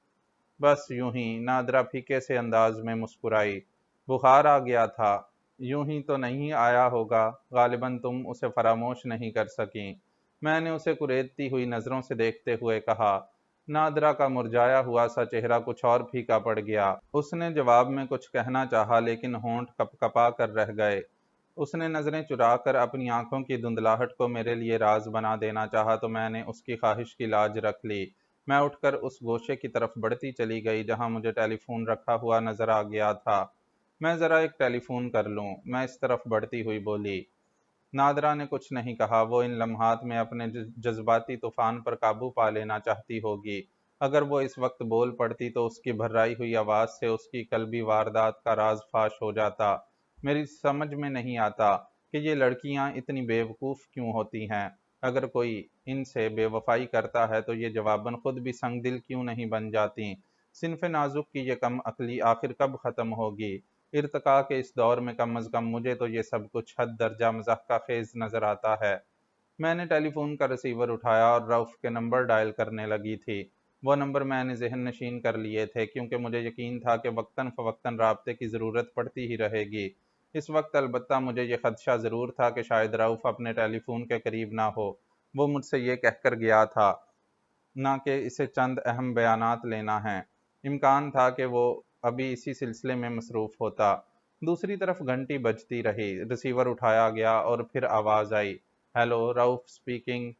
بس یوں ہی، نادرہ پھیکے سے انداز میں مسکرائی۔ بخار آ گیا تھا؟ یوں ہی تو نہیں آیا ہوگا، غالباً تم اسے فراموش نہیں کر سکیں۔ میں نے اسے کریدتی ہوئی نظروں سے دیکھتے ہوئے کہا۔ نادرہ کا مرجھایا ہوا سا چہرہ کچھ اور پھیکا پڑ گیا۔ اس نے جواب میں کچھ کہنا چاہا لیکن ہونٹ کپ کپا کر رہ گئے۔ اس نے نظریں چرا کر اپنی آنکھوں کی دھندلاہٹ کو میرے لیے راز بنا دینا چاہا تو میں نے اس کی خواہش کی لاج رکھ لی۔ میں اٹھ کر اس گوشے کی طرف بڑھتی چلی گئی جہاں مجھے ٹیلی فون رکھا ہوا نظر آ گیا تھا۔ میں ذرا ایک ٹیلی فون کر لوں، میں اس طرف بڑھتی ہوئی بولی۔ نادرہ نے کچھ نہیں کہا۔ وہ ان لمحات میں اپنے جذباتی طوفان پر قابو پا لینا چاہتی ہوگی۔ اگر وہ اس وقت بول پڑتی تو اس کی بھررائی ہوئی آواز سے اس کی قلبی واردات کا راز فاش ہو جاتا۔ میری سمجھ میں نہیں آتا کہ یہ لڑکیاں اتنی بے وقوف کیوں ہوتی ہیں۔ اگر کوئی ان سے بے وفائی کرتا ہے تو یہ جواباً خود بھی سنگ دل کیوں نہیں بن جاتی۔ صنف نازک کی یہ کم عقلی آخر کب ختم ہوگی؟ ارتقاء کے اس دور میں کم از کم مجھے تو یہ سب کچھ حد درجہ مضحکہ خیز نظر آتا ہے۔ میں نے ٹیلی فون کا ریسیور اٹھایا اور رؤف کے نمبر ڈائل کرنے لگی تھی۔ وہ نمبر میں نے ذہن نشین کر لیے تھے کیونکہ مجھے یقین تھا کہ وقتاً فوقتاً رابطے کی ضرورت پڑتی ہی رہے گی۔ اس وقت البتہ مجھے یہ خدشہ ضرور تھا کہ شاید رؤف اپنے ٹیلی فون کے قریب نہ ہو۔ وہ مجھ سے یہ کہہ کر گیا تھا نہ کہ اسے چند اہم بیانات لینا ہیں۔ امکان تھا کہ وہ ابھی اسی سلسلے میں مصروف ہوتا۔ دوسری طرف گھنٹی بجتی رہی، ریسیور اٹھایا گیا اور پھر آواز آئی، ہیلو، رؤف سپیکنگ۔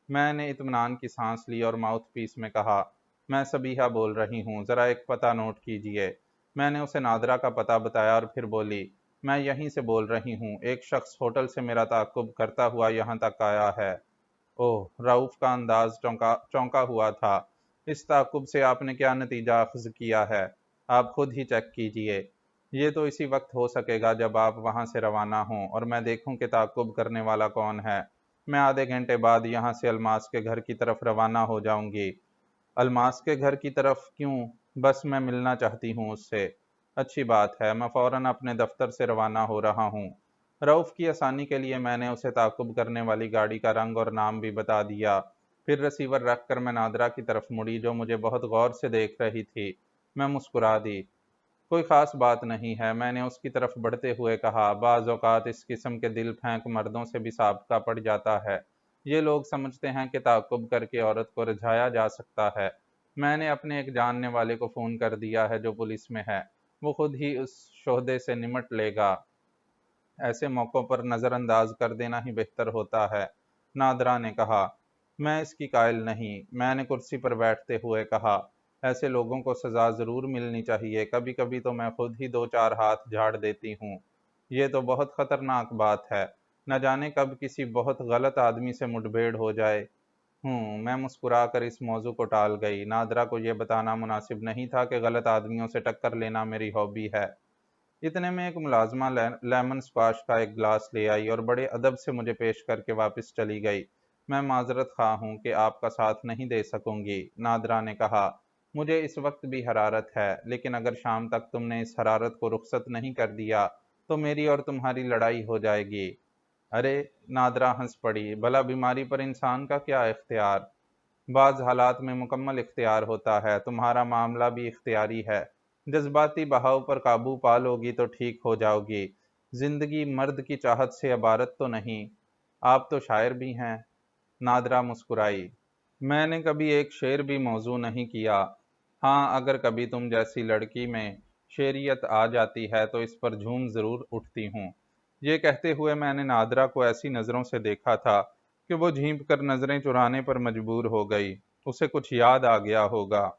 میں نے اطمینان کی سانس لی اور ماؤتھ پیس میں کہا، میں صبیحہ بول رہی ہوں، ذرا ایک پتہ نوٹ کیجئے۔ میں نے اسے نادرہ کا پتہ بتایا اور پھر بولی، میں یہیں سے بول رہی ہوں، ایک شخص ہوٹل سے میرا تعاقب کرتا ہوا یہاں تک آیا ہے۔ اوہ! رؤف کا انداز چونکا ہوا تھا۔ اس تعاقب سے آپ نے کیا نتیجہ اخذ کیا ہے؟ آپ خود ہی چیک کیجئے۔ یہ تو اسی وقت ہو سکے گا جب آپ وہاں سے روانہ ہوں اور میں دیکھوں کہ تعاقب کرنے والا کون ہے۔ میں آدھے گھنٹے بعد یہاں سے الماس کے گھر کی طرف روانہ ہو جاؤں گی۔ الماس کے گھر کی طرف کیوں؟ بس میں ملنا چاہتی ہوں اس سے۔ اچھی بات ہے، میں فوراً اپنے دفتر سے روانہ ہو رہا ہوں۔ رؤف کی آسانی کے لیے میں نے اسے تعاقب کرنے والی گاڑی کا رنگ اور نام بھی بتا دیا۔ پھر رسیور رکھ کر میں نادرا کی طرف مڑی جو مجھے بہت غور سے دیکھ رہی تھی۔ میں مسکرا دی۔ کوئی خاص بات نہیں ہے، میں نے اس کی طرف بڑھتے ہوئے کہا۔ بعض اوقات اس قسم کے دل پھینک مردوں سے بھی سابقہ پڑ جاتا ہے۔ یہ لوگ سمجھتے ہیں کہ تعاقب کر کے عورت کو رجھایا جا سکتا ہے۔ میں نے اپنے ایک جاننے والے کو فون کر دیا ہے جو پولیس میں ہے، وہ خود ہی اس شہدے سے نمٹ لے گا۔ ایسے موقعوں پر نظر انداز کر دینا ہی بہتر ہوتا ہے، نادرا نے کہا۔ میں اس کی قائل نہیں، میں نے کرسی پر بیٹھتے ہوئے کہا۔ ایسے لوگوں کو سزا ضرور ملنی چاہیے، کبھی کبھی تو میں خود ہی دو چار ہاتھ جھاڑ دیتی ہوں۔ یہ تو بہت خطرناک بات ہے، نہ جانے کب کسی بہت غلط آدمی سے مڈبھیڑ ہو جائے۔ میں مسکرا کر اس موضوع کو ٹال گئی۔ نادرا کو یہ بتانا مناسب نہیں تھا کہ غلط آدمیوں سے ٹکر لینا میری ہابی ہے۔ اتنے میں ایک ملازمہ لیمن سکواش کا ایک گلاس لے آئی اور بڑے ادب سے مجھے پیش کر کے واپس چلی گئی۔ میں معذرت خواہ ہوں کہ آپ کا ساتھ نہیں دے سکوں گی، نادرا نے کہا۔ مجھے اس وقت بھی حرارت ہے، لیکن اگر شام تک تم نے اس حرارت کو رخصت نہیں کر دیا تو میری اور تمہاری لڑائی ہو جائے گی۔ ارے، نادرا ہنس پڑی، بھلا بیماری پر انسان کا کیا اختیار؟ بعض حالات میں مکمل اختیار ہوتا ہے، تمہارا معاملہ بھی اختیاری ہے۔ جذباتی بہاؤ پر قابو پا لوگی تو ٹھیک ہو جاؤ گی۔ زندگی مرد کی چاہت سے عبارت تو نہیں۔ آپ تو شاعر بھی ہیں، نادرا مسکرائی۔ میں نے کبھی ایک شعر بھی موضوع نہیں کیا۔ ہاں، اگر کبھی تم جیسی لڑکی میں شعریت آ جاتی ہے تو اس پر جھوم ضرور اٹھتی ہوں۔ یہ کہتے ہوئے میں نے نادرا کو ایسی نظروں سے دیکھا تھا کہ وہ جھینپ کر نظریں چرانے پر مجبور ہو گئی۔ اسے کچھ یاد آ گیا ہوگا۔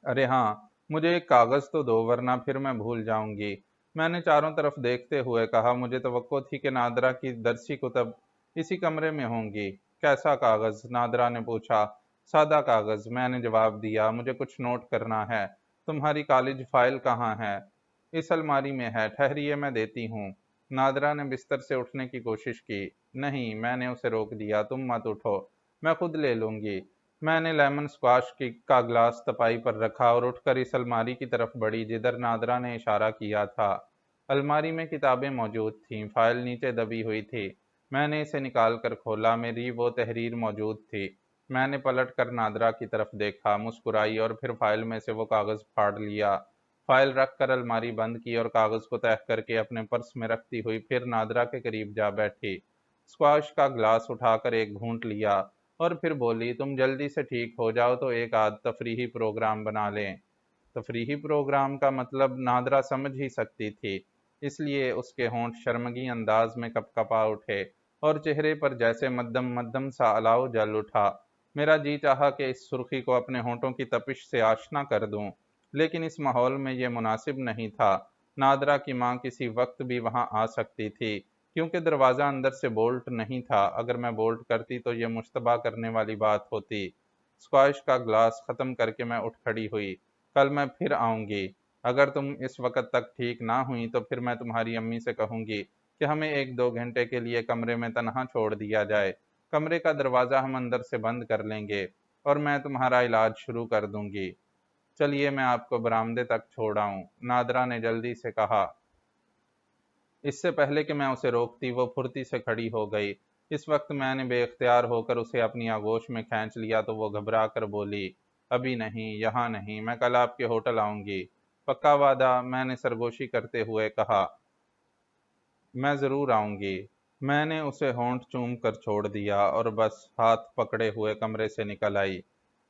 ارے ہاں، مجھے ایک کاغذ تو دو ورنہ پھر میں بھول جاؤں گی، میں نے چاروں طرف دیکھتے ہوئے کہا۔ مجھے توقع تھی کہ نادرا کی درسی کتب اسی کمرے میں ہوں گی۔ کیسا کاغذ؟ نادرا نے پوچھا۔ سادہ کاغذ، میں نے جواب دیا، مجھے کچھ نوٹ کرنا ہے۔ تمہاری کالج فائل کہاں ہے؟ اس الماری میں ہے، ٹھہریے میں دیتی ہوں۔ نادرا نے بستر سے اٹھنے کی کوشش کی۔ نہیں، میں نے اسے روک دیا، تم مت اٹھو، میں خود لے لوں گی۔ میں نے لیمن سکواش کا گلاس تپائی پر رکھا اور اٹھ کر اس الماری کی طرف بڑھی جدھر نادرا نے اشارہ کیا تھا۔ الماری میں کتابیں موجود تھیں، فائل نیچے دبی ہوئی تھی۔ میں نے اسے نکال کر کھولا، میری وہ تحریر موجود تھی۔ میں نے پلٹ کر نادرا کی طرف دیکھا، مسکرائی اور پھر فائل میں سے وہ کاغذ پھاڑ لیا۔ فائل رکھ کر الماری بند کی اور کاغذ کو تہہ کر کے اپنے پرس میں رکھتی ہوئی پھر نادرا کے قریب جا بیٹھی۔ سکواش کا گلاس اٹھا کر ایک گھونٹ لیا اور پھر بولی، تم جلدی سے ٹھیک ہو جاؤ تو ایک آدھ تفریحی پروگرام بنا لیں۔ تفریحی پروگرام کا مطلب نادرا سمجھ ہی سکتی تھی، اس لیے اس کے ہونٹ شرمگی انداز میں کپ کپا اٹھے اور چہرے پر جیسے مدم مدم سا الاؤ جل اٹھا۔ میرا جی چاہا کہ اس سرخی کو اپنے ہونٹوں کی تپش سے آشنا کر دوں، لیکن اس ماحول میں یہ مناسب نہیں تھا۔ نادرا کی ماں کسی وقت بھی وہاں آ سکتی تھی، کیونکہ دروازہ اندر سے بولٹ نہیں تھا۔ اگر میں بولٹ کرتی تو یہ مشتبہ کرنے والی بات ہوتی۔ سکواش کا گلاس ختم کر کے میں اٹھ کھڑی ہوئی۔ کل میں پھر آؤں گی۔ اگر تم اس وقت تک ٹھیک نہ ہوئی تو پھر میں تمہاری امی سے کہوں گی کہ ہمیں ایک دو گھنٹے کے لیے کمرے میں تنہا چھوڑ دیا جائے۔ کمرے کا دروازہ ہم اندر سے بند کر لیں گے اور میں تمہارا علاج شروع کر دوں گی۔ چلیے میں آپ کو برآمدے تک چھوڑ آؤں، نادرا نے جلدی سے کہا۔ اس سے پہلے کہ میں اسے روکتی وہ پھرتی سے کھڑی ہو گئی۔ اس وقت میں نے بے اختیار ہو کر اسے اپنی آغوش میں کھینچ لیا تو وہ گھبرا کر بولی، ابھی نہیں، یہاں نہیں، میں کل آپ کے ہوٹل آؤں گی۔ پکا وعدہ؟ میں نے سرگوشی کرتے ہوئے کہا۔ میں ضرور آؤں گی۔ میں نے اسے ہونٹ چوم کر چھوڑ دیا اور بس ہاتھ پکڑے ہوئے کمرے سے نکل آئی۔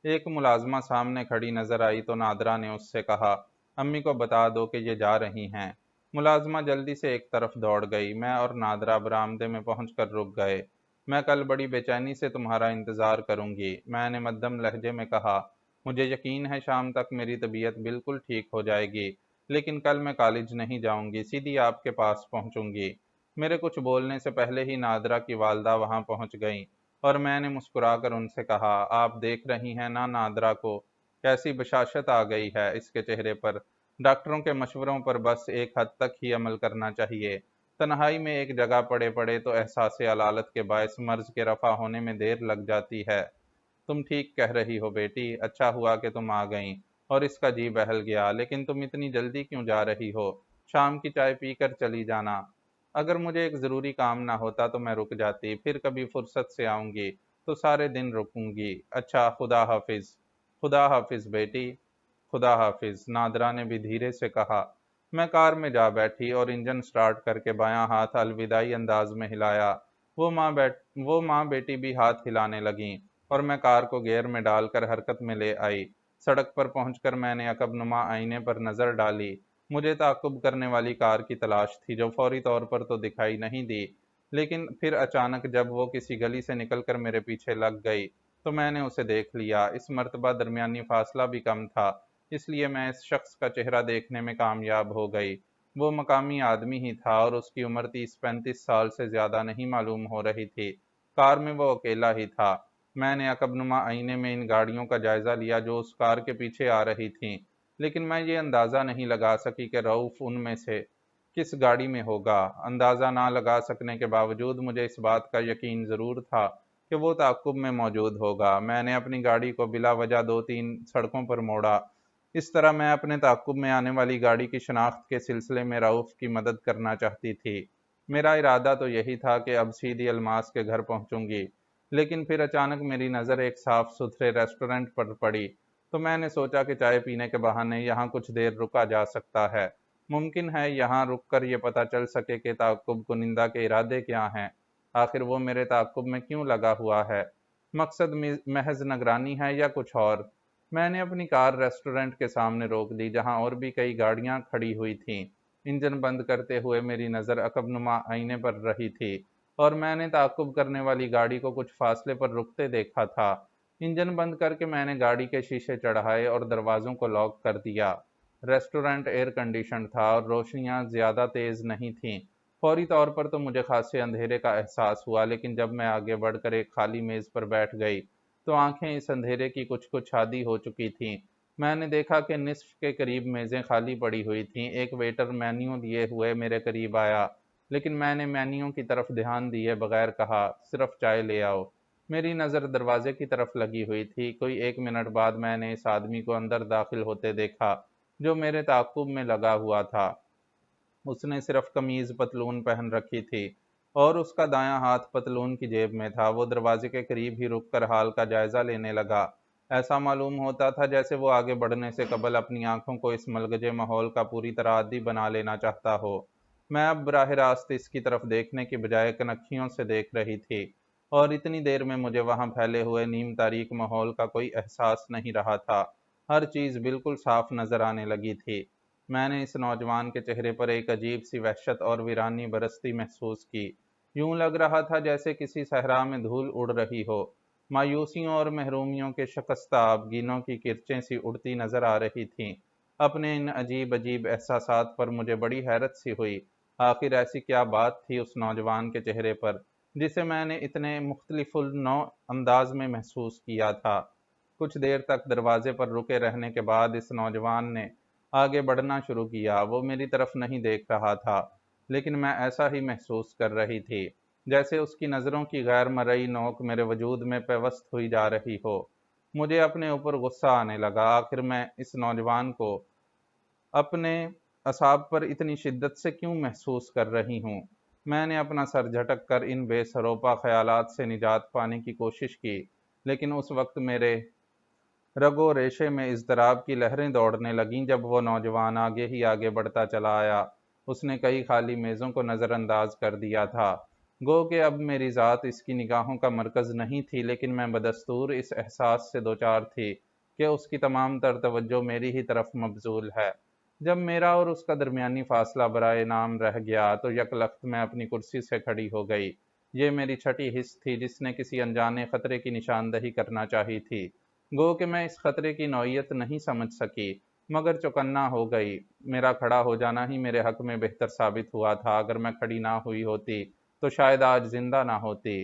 ایک ملازمہ سامنے کھڑی نظر آئی تو نادرا نے اس سے کہا، امی کو بتا دو کہ یہ جا رہی ہیں۔ ملازمہ جلدی سے ایک طرف دوڑ گئی۔ میں اور نادرا برآمدے میں پہنچ کر رک گئے۔ میں کل بڑی بے چینی سے تمہارا انتظار کروں گی، میں نے مدھم لہجے میں کہا۔ مجھے یقین ہے شام تک میری طبیعت بالکل ٹھیک ہو جائے گی، لیکن کل میں کالج نہیں جاؤں گی، سیدھی آپ کے پاس پہنچوں گی۔ میرے کچھ بولنے سے پہلے ہی نادرا کی والدہ وہاں پہنچ گئیں۔ اور میں نے مسکرا کر ان سے کہا، آپ دیکھ رہی ہیں نا نادرا کو، کیسی بشاشت آ گئی ہے اس کے چہرے پر۔ ڈاکٹروں کے مشوروں پر بس ایک حد تک ہی عمل کرنا چاہیے۔ تنہائی میں ایک جگہ پڑے پڑے تو احساس علالت کے باعث مرض کے رفع ہونے میں دیر لگ جاتی ہے۔ تم ٹھیک کہہ رہی ہو بیٹی، اچھا ہوا کہ تم آ گئیں اور اس کا جی بہل گیا، لیکن تم اتنی جلدی کیوں جا رہی ہو؟ شام کی چائے پی کر چلی جانا۔ اگر مجھے ایک ضروری کام نہ ہوتا تو میں رک جاتی، پھر کبھی فرصت سے آؤں گی تو سارے دن رکوں گی۔ اچھا، خدا حافظ۔ خدا حافظ بیٹی، خدا حافظ، نادرا نے بھی دھیرے سے کہا۔ میں کار میں جا بیٹھی اور انجن سٹارٹ کر کے بایاں ہاتھ الوداعی انداز میں ہلایا۔ وہ ماں بیٹی بھی ہاتھ ہلانے لگیں اور میں کار کو گیئر میں ڈال کر حرکت میں لے آئی۔ سڑک پر پہنچ کر میں نے عقب نما آئینے پر نظر ڈالی۔ مجھے تعاقب کرنے والی کار کی تلاش تھی جو فوری طور پر تو دکھائی نہیں دی، لیکن پھر اچانک جب وہ کسی گلی سے نکل کر میرے پیچھے لگ گئی تو میں نے اسے دیکھ لیا۔ اس مرتبہ درمیانی فاصلہ بھی کم تھا، اس لیے میں اس شخص کا چہرہ دیکھنے میں کامیاب ہو گئی۔ وہ مقامی آدمی ہی تھا اور اس کی عمر 30-35 سال سے زیادہ نہیں معلوم ہو رہی تھی۔ کار میں وہ اکیلا ہی تھا۔ میں نے عقب نما آئینے میں ان گاڑیوں کا جائزہ لیا جو اس کار کے پیچھے آ رہی تھیں، لیکن میں یہ اندازہ نہیں لگا سکی کہ رؤوف ان میں سے کس گاڑی میں ہوگا۔ اندازہ نہ لگا سکنے کے باوجود مجھے اس بات کا یقین ضرور تھا کہ وہ تعاقب میں موجود ہوگا۔ میں نے اپنی گاڑی کو بلا وجہ 2-3 سڑکوں پر موڑا۔ اس طرح میں اپنے تعاقب میں آنے والی گاڑی کی شناخت کے سلسلے میں رؤوف کی مدد کرنا چاہتی تھی۔ میرا ارادہ تو یہی تھا کہ اب سیدھی الماس کے گھر پہنچوں گی، لیکن پھر اچانک میری نظر ایک صاف ستھرے ریسٹورنٹ پر پڑی تو میں نے سوچا کہ چائے پینے کے بہانے یہاں کچھ دیر رکا جا سکتا ہے۔ ممکن ہے یہاں رک کر یہ پتہ چل سکے کہ تعاقب کنندہ کے ارادے کیا ہیں، آخر وہ میرے تعاقب میں کیوں لگا ہوا ہے۔ مقصد محض نگرانی ہے یا کچھ اور؟ میں نے اپنی کار ریسٹورنٹ کے سامنے روک دی جہاں اور بھی کئی گاڑیاں کھڑی ہوئی تھیں۔ انجن بند کرتے ہوئے میری نظر عقب نما آئینے پر رہی تھی اور میں نے تعاقب کرنے والی گاڑی کو کچھ فاصلے پر رکتے دیکھا تھا۔ انجن بند کر کے میں نے گاڑی کے شیشے چڑھائے اور دروازوں کو لاک کر دیا۔ ریسٹورنٹ ایئر کنڈیشن تھا اور روشنیاں زیادہ تیز نہیں تھیں۔ فوری طور پر تو مجھے خاصے اندھیرے کا احساس ہوا، لیکن جب میں آگے بڑھ کر ایک خالی میز پر بیٹھ گئی تو آنکھیں اس اندھیرے کی کچھ عادی ہو چکی تھیں۔ میں نے دیکھا کہ نصف کے قریب میزیں خالی پڑی ہوئی تھیں۔ ایک ویٹر مینیو لیے ہوئے میرے قریب آیا، لیکن میں نے مینیو کی طرف دھیان دیے بغیر کہا، صرف چائے لے آؤ۔ میری نظر دروازے کی طرف لگی ہوئی تھی۔ کوئی 1 منٹ بعد میں نے اس آدمی کو اندر داخل ہوتے دیکھا جو میرے تعاقب میں لگا ہوا تھا۔ اس نے صرف قمیض پتلون پہن رکھی تھی اور اس کا دایاں ہاتھ پتلون کی جیب میں تھا۔ وہ دروازے کے قریب ہی رک کر حال کا جائزہ لینے لگا۔ ایسا معلوم ہوتا تھا جیسے وہ آگے بڑھنے سے قبل اپنی آنکھوں کو اس ملگجے ماحول کا پوری طرح عادی بنا لینا چاہتا ہو۔ میں اب براہ راست اس کی طرف دیکھنے کی بجائے کنکھیوں سے دیکھ رہی تھی اور اتنی دیر میں مجھے وہاں پھیلے ہوئے نیم تاریک ماحول کا کوئی احساس نہیں رہا تھا۔ ہر چیز بالکل صاف نظر آنے لگی تھی۔ میں نے اس نوجوان کے چہرے پر ایک عجیب سی وحشت اور ویرانی برستی محسوس کی۔ یوں لگ رہا تھا جیسے کسی صحرا میں دھول اڑ رہی ہو۔ مایوسیوں اور محرومیوں کے شکستہ آبگینوں کی کرچیں سی اڑتی نظر آ رہی تھیں۔ اپنے ان عجیب احساسات پر مجھے بڑی حیرت سی ہوئی۔ آخر ایسی کیا بات تھی اس نوجوان کے چہرے پر جسے میں نے اتنے مختلف النوع انداز میں محسوس کیا تھا۔ کچھ دیر تک دروازے پر رکے رہنے کے بعد اس نوجوان نے آگے بڑھنا شروع کیا۔ وہ میری طرف نہیں دیکھ رہا تھا، لیکن میں ایسا ہی محسوس کر رہی تھی جیسے اس کی نظروں کی غیر مرئی نوک میرے وجود میں پیوست ہوئی جا رہی ہو۔ مجھے اپنے اوپر غصہ آنے لگا۔ آخر میں اس نوجوان کو اپنے اعصاب پر اتنی شدت سے کیوں محسوس کر رہی ہوں؟ میں نے اپنا سر جھٹک کر ان بے سروپا خیالات سے نجات پانے کی کوشش کی، لیکن اس وقت میرے رگ و ریشے میں اضطراب کی لہریں دوڑنے لگیں جب وہ نوجوان آگے ہی آگے بڑھتا چلا آیا۔ اس نے کئی خالی میزوں کو نظر انداز کر دیا تھا۔ گو کہ اب میری ذات اس کی نگاہوں کا مرکز نہیں تھی، لیکن میں بدستور اس احساس سے دوچار تھی کہ اس کی تمام تر توجہ میری ہی طرف مبذول ہے۔ جب میرا اور اس کا درمیانی فاصلہ برائے نام رہ گیا تو یک لخت میں اپنی کرسی سے کھڑی ہو گئی۔ یہ میری چھٹی حس تھی جس نے کسی انجانے خطرے کی نشاندہی کرنا چاہی تھی۔ گو کہ میں اس خطرے کی نوعیت نہیں سمجھ سکی، مگر چوکنا ہو گئی۔ میرا کھڑا ہو جانا ہی میرے حق میں بہتر ثابت ہوا تھا۔ اگر میں کھڑی نہ ہوئی ہوتی تو شاید آج زندہ نہ ہوتی۔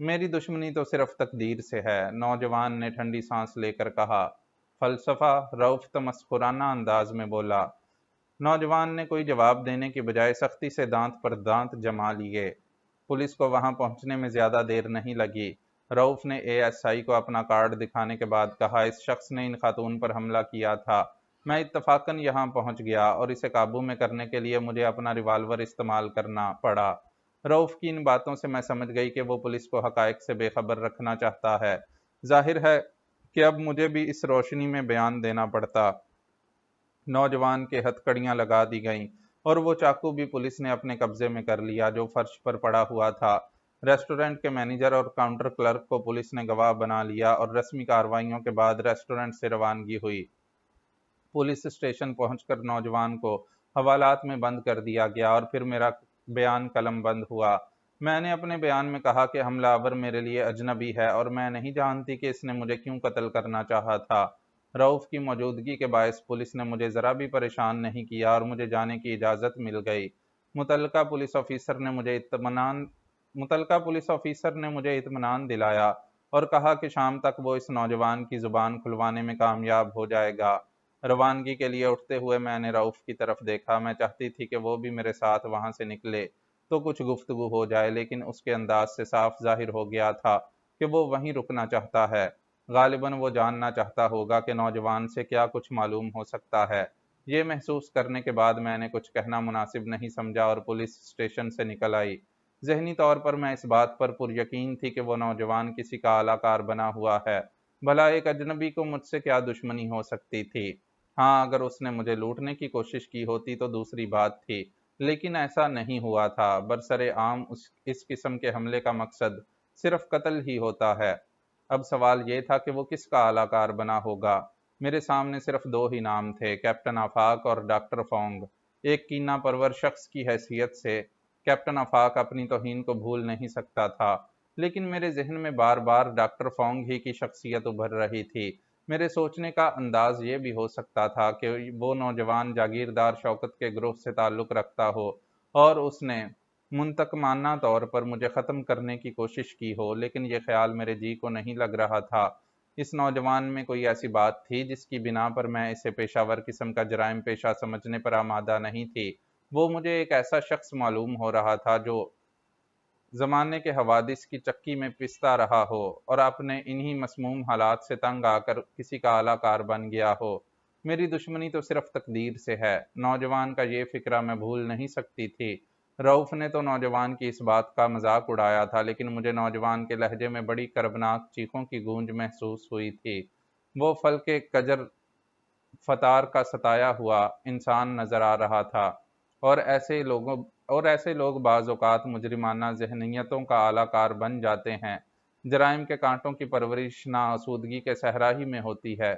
میری دشمنی تو صرف تقدیر سے ہے، نوجوان نے ٹھنڈی سانس لے کر کہا۔ فلسفہ، رؤف تمسخرانہ انداز میں بولا۔ نوجوان نے کوئی جواب دینے کی بجائے سختی سے دانت پر دانت جما لیے۔ پولیس کو وہاں پہنچنے میں زیادہ دیر نہیں لگی۔ رؤف نے اے ایس آئی کو اپنا کارڈ دکھانے کے بعد کہا، اس شخص نے ان خاتون پر حملہ کیا تھا۔ میں اتفاقاً یہاں پہنچ گیا اور اسے قابو میں کرنے کے لیے مجھے اپنا ریوالور استعمال کرنا پڑا۔ رؤف کی ان باتوں سے میں سمجھ گئی کہ وہ پولیس کو حقائق سے بے خبر رکھنا چاہتا ہے۔ ظاہر ہے کہ اب مجھے بھی اس روشنی میں بیان دینا پڑتا۔ نوجوان کے ہتھکڑیاں لگا دی گئیں اور وہ چاقو بھی پولیس نے اپنے قبضے میں کر لیا جو فرش پر پڑا ہوا تھا۔ ریسٹورنٹ کے مینیجر اور کاؤنٹر کلرک کو پولیس نے گواہ بنا لیا اور رسمی کارروائیوں کے بعد ریسٹورنٹ سے روانگی ہوئی۔ پولیس اسٹیشن پہنچ کر نوجوان کو حوالات میں بند کر دیا گیا اور پھر میرا بیان قلم بند ہوا۔ میں نے اپنے بیان میں کہا کہ حملہ آور میرے لیے اجنبی ہے اور میں نہیں جانتی کہ اس نے مجھے کیوں قتل کرنا چاہا تھا۔ رؤف کی موجودگی کے باعث پولیس نے مجھے ذرا بھی پریشان نہیں کیا اور مجھے جانے کی اجازت مل گئی۔ متعلقہ پولیس آفیسر نے مجھے اطمینان دلایا اور کہا کہ شام تک وہ اس نوجوان کی زبان کھلوانے میں کامیاب ہو جائے گا۔ روانگی کے لیے اٹھتے ہوئے میں نے رؤف کی طرف دیکھا۔ میں چاہتی تھی کہ وہ بھی میرے ساتھ وہاں سے نکلے تو کچھ گفتگو ہو جائے، لیکن اس کے انداز سے صاف ظاہر ہو گیا تھا کہ وہ وہیں رکنا چاہتا ہے۔ غالباً وہ جاننا چاہتا ہوگا کہ نوجوان سے کیا کچھ معلوم ہو سکتا ہے۔ یہ محسوس کرنے کے بعد میں نے کچھ کہنا مناسب نہیں سمجھا اور پولیس اسٹیشن سے نکل آئی۔ ذہنی طور پر میں اس بات پر پر یقین تھی کہ وہ نوجوان کسی کا اعلیٰ کار بنا ہوا ہے۔ بھلا ایک اجنبی کو مجھ سے کیا دشمنی ہو سکتی تھی؟ ہاں، اگر اس نے مجھے لوٹنے کی کوشش کی ہوتی تو دوسری بات تھی، لیکن ایسا نہیں ہوا تھا۔ برسر عام اس قسم کے حملے کا مقصد صرف قتل ہی ہوتا ہے۔ اب سوال یہ تھا کہ وہ کس کا اعلیٰ کار بنا ہوگا۔ میرے سامنے صرف دو ہی نام تھے، کیپٹن آفاق اور ڈاکٹر فونگ۔ ایک کینہ پرور شخص کی حیثیت سے کیپٹن آفاق اپنی توہین کو بھول نہیں سکتا تھا، لیکن میرے ذہن میں بار بار ڈاکٹر فونگ ہی کی شخصیت ابھر رہی تھی۔ میرے سوچنے کا انداز یہ بھی ہو سکتا تھا کہ وہ نوجوان جاگیردار شوکت کے گروہ سے تعلق رکھتا ہو اور اس نے منتقمانہ طور پر مجھے ختم کرنے کی کوشش کی ہو، لیکن یہ خیال میرے جی کو نہیں لگ رہا تھا۔ اس نوجوان میں کوئی ایسی بات تھی جس کی بنا پر میں اسے پیشہ ور قسم کا جرائم پیشہ سمجھنے پر آمادہ نہیں تھی۔ وہ مجھے ایک ایسا شخص معلوم ہو رہا تھا جو زمانے کے حوادث کی چکی میں پستا رہا ہو اور اپنے انہی مسموم حالات سے تنگ آ کر کسی کا اعلیٰ کار بن گیا ہو۔ میری دشمنی تو صرف تقدیر سے ہے۔ نوجوان کا یہ فکرہ میں بھول نہیں سکتی تھی۔ رؤف نے تو نوجوان کی اس بات کا مذاق اڑایا تھا، لیکن مجھے نوجوان کے لہجے میں بڑی کربناک چیخوں کی گونج محسوس ہوئی تھی۔ وہ فلک کجر فتار کا ستایا ہوا انسان نظر آ رہا تھا اور ایسے لوگ بعض اوقات مجرمانہ ذہنیتوں کا اعلیٰ کار بن جاتے ہیں۔ جرائم کے کانٹوں کی پرورش ناآسودگی کے صحرا ہی میں ہوتی ہے۔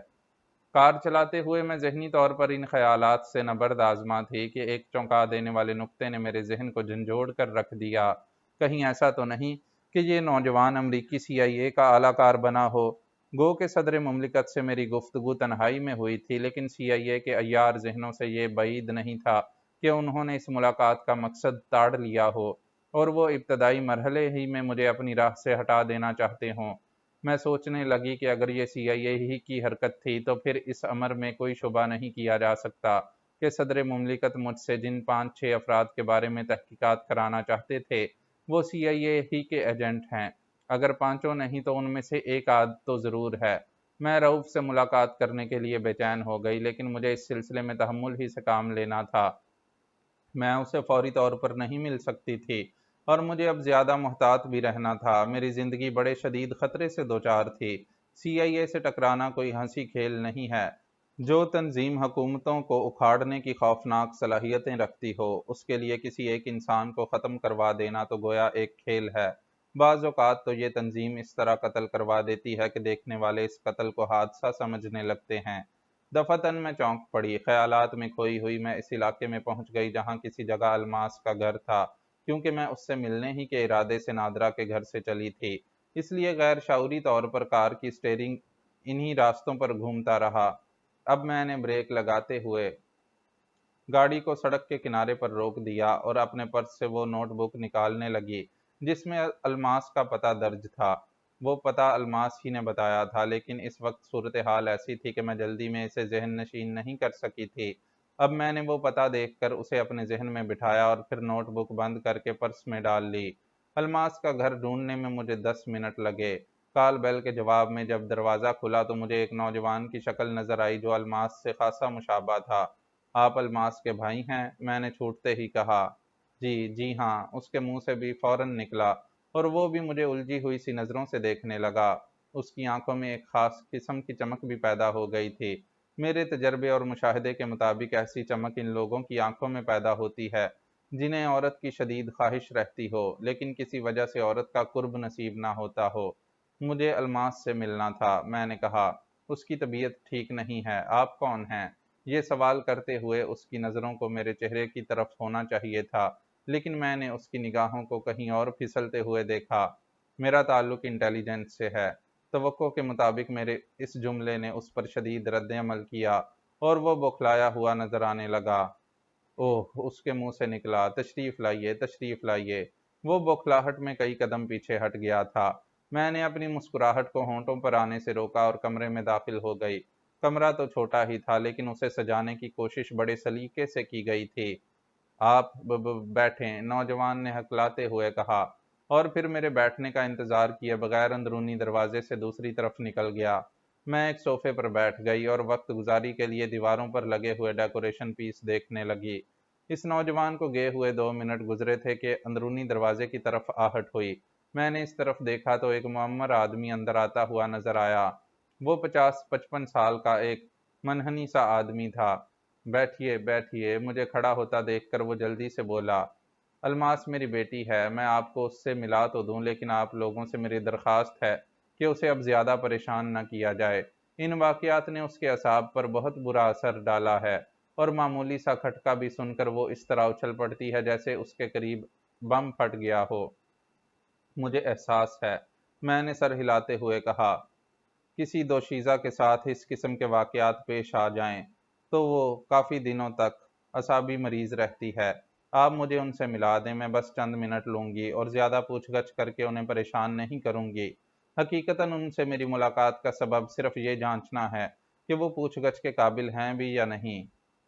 کار چلاتے ہوئے میں ذہنی طور پر ان خیالات سے نبرد آزما تھی کہ ایک چونکا دینے والے نکتے نے میرے ذہن کو جھنجھوڑ کر رکھ دیا۔ کہیں ایسا تو نہیں کہ یہ نوجوان امریکی سی آئی اے کا اعلیٰ کار بنا ہو؟ گو کہ صدر مملکت سے میری گفتگو تنہائی میں ہوئی تھی، لیکن سی آئی اے کے عیار ذہنوں سے یہ بعید نہیں تھا کہ انہوں نے اس ملاقات کا مقصد تاڑ لیا ہو اور وہ ابتدائی مرحلے ہی میں مجھے اپنی راہ سے ہٹا دینا چاہتے ہوں۔ میں سوچنے لگی کہ اگر یہ سی آئی اے ہی کی حرکت تھی تو پھر اس امر میں کوئی شبہ نہیں کیا جا سکتا کہ صدر مملکت مجھ سے جن 5-6 افراد کے بارے میں تحقیقات کرانا چاہتے تھے وہ سی آئی اے ہی کے ایجنٹ ہیں۔ اگر پانچوں نہیں تو ان میں سے ایک آدھ تو ضرور ہے۔ میں رؤف سے ملاقات کرنے کے لیے بے چین ہو گئی، لیکن مجھے اس سلسلے میں تحمل ہی سے کام لینا تھا۔ میں اسے فوری طور پر نہیں مل سکتی تھی اور مجھے اب زیادہ محتاط بھی رہنا تھا۔ میری زندگی بڑے شدید خطرے سے دوچار تھی۔ سی آئی اے سے ٹکرانا کوئی ہنسی کھیل نہیں ہے۔ جو تنظیم حکومتوں کو اکھاڑنے کی خوفناک صلاحیتیں رکھتی ہو، اس کے لیے کسی ایک انسان کو ختم کروا دینا تو گویا ایک کھیل ہے۔ بعض اوقات تو یہ تنظیم اس طرح قتل کروا دیتی ہے کہ دیکھنے والے اس قتل کو حادثہ سمجھنے لگتے ہیں۔ دفعتاً میں چونک پڑی۔ خیالات میں کھوئی ہوئی میں اس علاقے میں پہنچ گئی جہاں کسی جگہ الماس کا گھر تھا، کیونکہ میں اس سے ملنے ہی کے ارادے سے نادرہ کے گھر سے چلی تھی۔ اس لیے غیر شعوری طور پر کار کی سٹیئرنگ انہی راستوں پر گھومتا رہا۔ اب میں نے بریک لگاتے ہوئے گاڑی کو سڑک کے کنارے پر روک دیا اور اپنے پرس سے وہ نوٹ بک نکالنے لگی جس میں الماس کا پتہ درج تھا۔ وہ پتہ الماس ہی نے بتایا تھا، لیکن اس وقت صورتحال ایسی تھی کہ میں جلدی میں اسے ذہن نشین نہیں کر سکی تھی۔ اب میں نے وہ پتہ دیکھ کر اسے اپنے ذہن میں بٹھایا اور پھر نوٹ بک بند کر کے پرس میں ڈال لی۔ الماس کا گھر ڈھونڈنے میں مجھے 10 منٹ لگے۔ کال بیل کے جواب میں جب دروازہ کھلا تو مجھے ایک نوجوان کی شکل نظر آئی جو الماس سے خاصا مشابہ تھا۔ آپ الماس کے بھائی ہیں؟ میں نے چھوٹتے ہی کہا۔ جی ہاں، اس کے منہ سے بھی فوراً نکلا، اور وہ بھی مجھے الجھی ہوئی سی نظروں سے دیکھنے لگا۔ اس کی آنکھوں میں ایک خاص قسم کی چمک بھی پیدا ہو گئی تھی۔ میرے تجربے اور مشاہدے کے مطابق ایسی چمک ان لوگوں کی آنکھوں میں پیدا ہوتی ہے جنہیں عورت کی شدید خواہش رہتی ہو، لیکن کسی وجہ سے عورت کا قرب نصیب نہ ہوتا ہو۔ مجھے الماس سے ملنا تھا، میں نے کہا۔ اس کی طبیعت ٹھیک نہیں ہے۔ آپ کون ہیں؟ یہ سوال کرتے ہوئے اس کی نظروں کو میرے چہرے کی طرف ہونا چاہیے تھا، لیکن میں نے اس کی نگاہوں کو کہیں اور پھسلتے ہوئے دیکھا۔ میرا تعلق انٹیلیجنس سے ہے۔ توقع کے مطابق میرے اس جملے نے اس پر شدید رد عمل کیا اور وہ بوکھلایا ہوا نظر آنے لگا۔ اوہ، اس کے منہ سے نکلا، تشریف لائیے، تشریف لائیے۔ وہ بوکھلاہٹ میں کئی قدم پیچھے ہٹ گیا تھا۔ میں نے اپنی مسکراہٹ کو ہونٹوں پر آنے سے روکا اور کمرے میں داخل ہو گئی۔ کمرہ تو چھوٹا ہی تھا، لیکن اسے سجانے کی کوشش بڑے سلیقے سے کی گئی تھی۔ آپ بیٹھیں، نوجوان نے ہکلاتے ہوئے کہا، اور پھر میرے بیٹھنے کا انتظار کیے بغیر اندرونی دروازے سے دوسری طرف نکل گیا۔ میں ایک صوفے پر بیٹھ گئی اور وقت گزاری کے لیے دیواروں پر لگے ہوئے ڈیکوریشن پیس دیکھنے لگی۔ اس نوجوان کو گئے ہوئے 2 منٹ گزرے تھے کہ اندرونی دروازے کی طرف آہٹ ہوئی۔ میں نے اس طرف دیکھا تو ایک معمر آدمی اندر آتا ہوا نظر آیا۔ وہ 50-55 سال کا ایک منحنی سا آدمی تھا۔ بیٹھیے، بیٹھیے، مجھے کھڑا ہوتا دیکھ کر وہ جلدی سے بولا۔ الماس میری بیٹی ہے، میں آپ کو اس سے ملا تو دوں، لیکن آپ لوگوں سے میری درخواست ہے کہ اسے اب زیادہ پریشان نہ کیا جائے۔ ان واقعات نے اس کے اعصاب پر بہت برا اثر ڈالا ہے، اور معمولی سا کھٹکا بھی سن کر وہ اس طرح اچھل پڑتی ہے جیسے اس کے قریب بم پھٹ گیا ہو۔ مجھے احساس ہے، میں نے سر ہلاتے ہوئے کہا۔ کسی دوشیزہ کے ساتھ اس قسم کے واقعات پیش آ جائیں تو وہ کافی دنوں تک اعصابی مریض رہتی ہے۔ آپ مجھے ان سے ملا دیں، میں بس چند منٹ لوں گی اور زیادہ پوچھ گچھ کر کے انہیں پریشان نہیں کروں گی۔ حقیقتاً ان سے میری ملاقات کا سبب صرف یہ جانچنا ہے کہ وہ پوچھ گچھ کے قابل ہیں بھی یا نہیں۔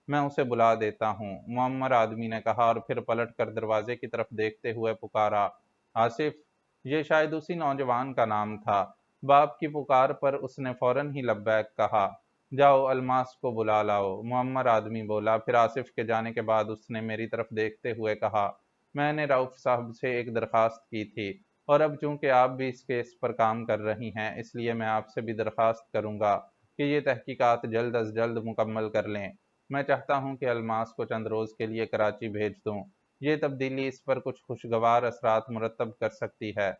میں اسے بلا دیتا ہوں، معمر آدمی نے کہا، اور پھر پلٹ کر دروازے کی طرف دیکھتے ہوئے پکارا، آصف! یہ شاید اسی نوجوان کا نام تھا۔ باپ کی پکار پر اس نے فوراً ہی لبیک کہا۔ جاؤ، الماس کو بلا لاؤ، معمر آدمی بولا۔ پھر آصف کے جانے کے بعد اس نے میری طرف دیکھتے ہوئے کہا، میں نے رؤف صاحب سے ایک درخواست کی تھی، اور اب چونکہ آپ بھی اس کیس پر کام کر رہی ہیں، اس لیے میں آپ سے بھی درخواست کروں گا کہ یہ تحقیقات جلد از جلد مکمل کر لیں۔ میں چاہتا ہوں کہ الماس کو چند روز کے لیے کراچی بھیج دوں۔ یہ تبدیلی اس پر کچھ خوشگوار اثرات مرتب کر سکتی ہے۔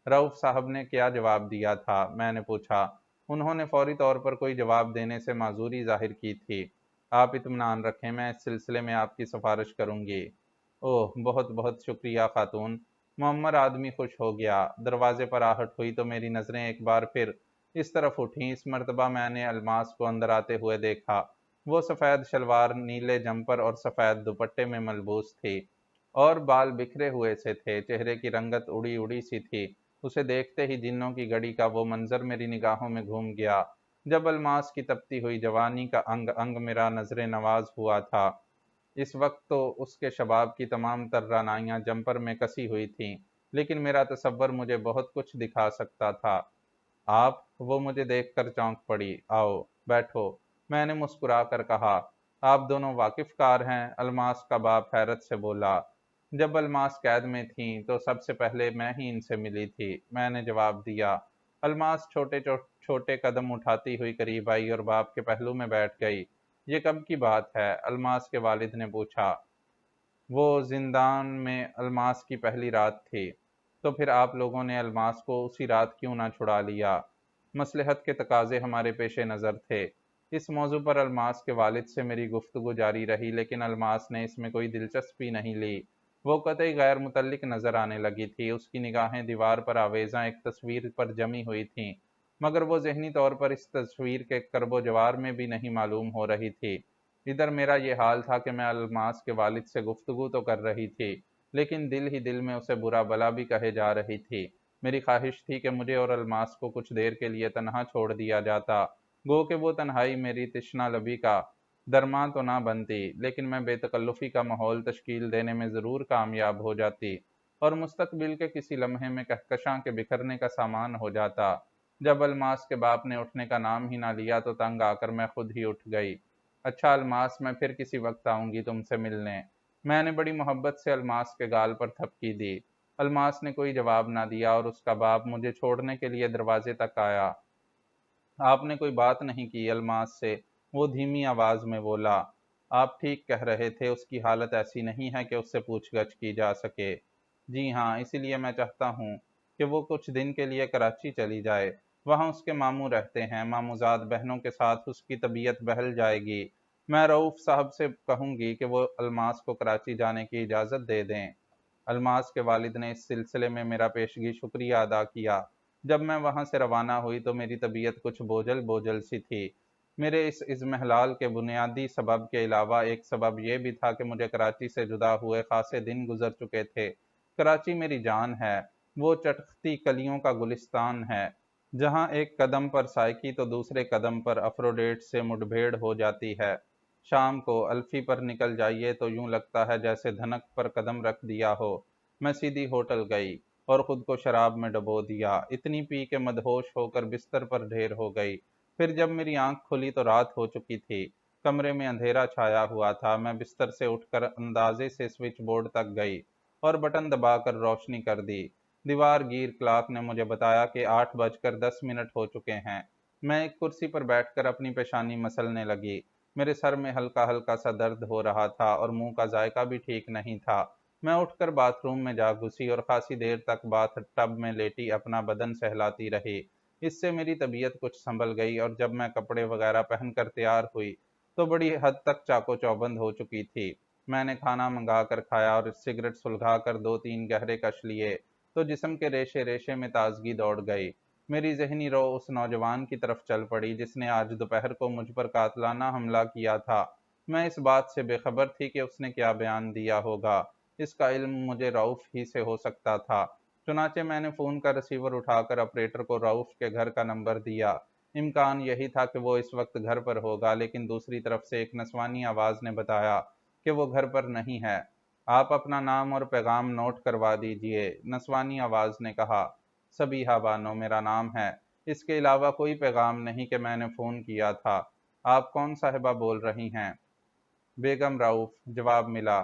رؤف صاحب نے کیا جواب دیا تھا؟ میں نے پوچھا۔ انہوں نے فوری طور پر کوئی جواب دینے سے معذوری ظاہر کی تھی۔ آپ اطمینان رکھیں، میں اس سلسلے میں آپ کی سفارش کروں گی۔ اوہ، بہت بہت شکریہ خاتون۔ معمر آدمی خوش ہو گیا۔ دروازے پر آہٹ ہوئی تو میری نظریں ایک بار پھر اس طرف اٹھیں۔ اس مرتبہ میں نے الماس کو اندر آتے ہوئے دیکھا۔ وہ سفید شلوار، نیلے جمپر اور سفید دوپٹے میں ملبوس تھی، اور بال بکھرے ہوئے سے تھے۔ چہرے کی رنگت اڑی اڑی سی تھی۔ اسے دیکھتے ہی دنوں کی گھڑی کا وہ منظر میری نگاہوں میں گھوم گیا جب الماس کی تپتی ہوئی جوانی کا انگ انگ میرا نظر نواز ہوا تھا۔ اس وقت تو اس کے شباب کی تمام تر رعنائیاں جمپر میں کسی ہوئی تھیں، لیکن میرا تصور مجھے بہت کچھ دکھا سکتا تھا۔ آپ؟ وہ مجھے دیکھ کر چونک پڑی۔ آؤ، بیٹھو، میں نے مسکرا کر کہا۔ آپ دونوں واقف کار ہیں؟ الماس کا باپ حیرت سے بولا۔ جب الماس قید میں تھیں تو سب سے پہلے میں ہی ان سے ملی تھی، میں نے جواب دیا۔ الماس چھوٹے قدم اٹھاتی ہوئی قریب آئی اور باپ کے پہلو میں بیٹھ گئی۔ یہ کب کی بات ہے؟ الماس کے والد نے پوچھا۔ وہ زندان میں الماس کی پہلی رات تھی۔ تو پھر آپ لوگوں نے الماس کو اسی رات کیوں نہ چھڑا لیا؟ مصلحت کے تقاضے ہمارے پیش نظر تھے۔ اس موضوع پر الماس کے والد سے میری گفتگو جاری رہی، لیکن الماس نے اس میں کوئی دلچسپی نہیں لی۔ وہ قطعی غیر متعلق نظر آنے لگی تھی۔ اس کی نگاہیں دیوار پر آویزاں ایک تصویر پر جمی ہوئی تھیں، مگر وہ ذہنی طور پر اس تصویر کے کرب و جوار میں بھی نہیں معلوم ہو رہی تھی۔ ادھر میرا یہ حال تھا کہ میں الماس کے والد سے گفتگو تو کر رہی تھی، لیکن دل ہی دل میں اسے برا بلا بھی کہے جا رہی تھی۔ میری خواہش تھی کہ مجھے اور الماس کو کچھ دیر کے لیے تنہا چھوڑ دیا جاتا، گو کہ وہ تنہائی میری تشنا لبی کا درماں تو نہ بنتی، لیکن میں بے تکلفی کا ماحول تشکیل دینے میں ضرور کامیاب ہو جاتی اور مستقبل کے کسی لمحے میں کہکشاں کے بکھرنے کا سامان ہو جاتا۔ جب الماس کے باپ نے اٹھنے کا نام ہی نہ لیا تو تنگ آ کر میں خود ہی اٹھ گئی۔ اچھا الماس، میں پھر کسی وقت آؤں گی تم سے ملنے۔ میں نے بڑی محبت سے الماس کے گال پر تھپکی دی۔ الماس نے کوئی جواب نہ دیا اور اس کا باپ مجھے چھوڑنے کے لیے دروازے تک آیا۔ آپ نے کوئی بات نہیں کی الماس سے؟ وہ دھیمی آواز میں بولا۔ آپ ٹھیک کہہ رہے تھے، اس کی حالت ایسی نہیں ہے کہ اس سے پوچھ گچھ کی جا سکے۔ جی ہاں، اسی لیے میں چاہتا ہوں کہ وہ کچھ دن کے لیے کراچی چلی جائے۔ وہاں اس کے ماموں رہتے ہیں، ماموزاد بہنوں کے ساتھ اس کی طبیعت بہل جائے گی۔ میں رؤوف صاحب سے کہوں گی کہ وہ الماس کو کراچی جانے کی اجازت دے دیں۔ الماس کے والد نے اس سلسلے میں میرا پیشگی شکریہ ادا کیا۔ جب میں وہاں سے روانہ ہوئی تو میری طبیعت کچھ بوجھل بوجھل سی تھی۔ میرے اس اضمحلال کے بنیادی سبب کے علاوہ ایک سبب یہ بھی تھا کہ مجھے کراچی سے جدا ہوئے خاصے دن گزر چکے تھے۔ کراچی میری جان ہے، وہ چٹختی کلیوں کا گلستان ہے، جہاں ایک قدم پر سائیکی تو دوسرے قدم پر افروڈیٹ سے مڈبھیڑ ہو جاتی ہے۔ شام کو الفی پر نکل جائیے تو یوں لگتا ہے جیسے دھنک پر قدم رکھ دیا ہو۔ میں سیدھی ہوٹل گئی اور خود کو شراب میں ڈبو دیا، اتنی پی کہ مدہوش ہو کر بستر پر ڈھیر ہو گئی۔ پھر جب میری آنکھ کھلی تو رات ہو چکی تھی، کمرے میں اندھیرا چھایا ہوا تھا۔ میں بستر سے اٹھ کر اندازے سے سوئچ بورڈ تک گئی اور بٹن دبا کر روشنی کر دی۔ دیوار گیر کلاک نے مجھے بتایا کہ 8:10 ہو چکے ہیں۔ میں ایک کرسی پر بیٹھ کر اپنی پیشانی مسلنے لگی۔ میرے سر میں ہلکا ہلکا سا درد ہو رہا تھا اور منہ کا ذائقہ بھی ٹھیک نہیں تھا۔ میں اٹھ کر باتھ روم میں جا گھسی اور خاصی دیر تک باتھ ٹب میں لیٹی اپنا بدن سہلاتی رہی۔ اس سے میری طبیعت کچھ سنبھل گئی اور جب میں کپڑے وغیرہ پہن کر تیار ہوئی تو بڑی حد تک چاقو چوبند ہو چکی تھی۔ میں نے کھانا منگا کر کھایا اور سگریٹ سلگھا کر 2-3 گہرے کش لیے تو جسم کے ریشے ریشے میں تازگی دوڑ گئی۔ میری ذہنی رو اس نوجوان کی طرف چل پڑی جس نے آج دوپہر کو مجھ پر قاتلانہ حملہ کیا تھا۔ میں اس بات سے بے خبر تھی کہ اس نے کیا بیان دیا ہوگا، اس کا علم مجھے رؤوف ہی سے ہو سکتا تھا۔ چنانچہ میں نے فون کا ریسیور اٹھا کر آپریٹر کو رؤوف کے گھر کا نمبر دیا۔ امکان یہی تھا کہ وہ اس وقت گھر پر ہوگا، لیکن دوسری طرف سے ایک نسوانی آواز نے بتایا کہ وہ گھر پر نہیں ہے۔ آپ اپنا نام اور پیغام نوٹ کروا دیجئے، نسوانی آواز نے کہا۔ صبیحہ بانو میرا نام ہے، اس کے علاوہ کوئی پیغام نہیں کہ میں نے فون کیا تھا۔ آپ کون صاحبہ بول رہی ہیں؟ بیگم رؤوف، جواب ملا۔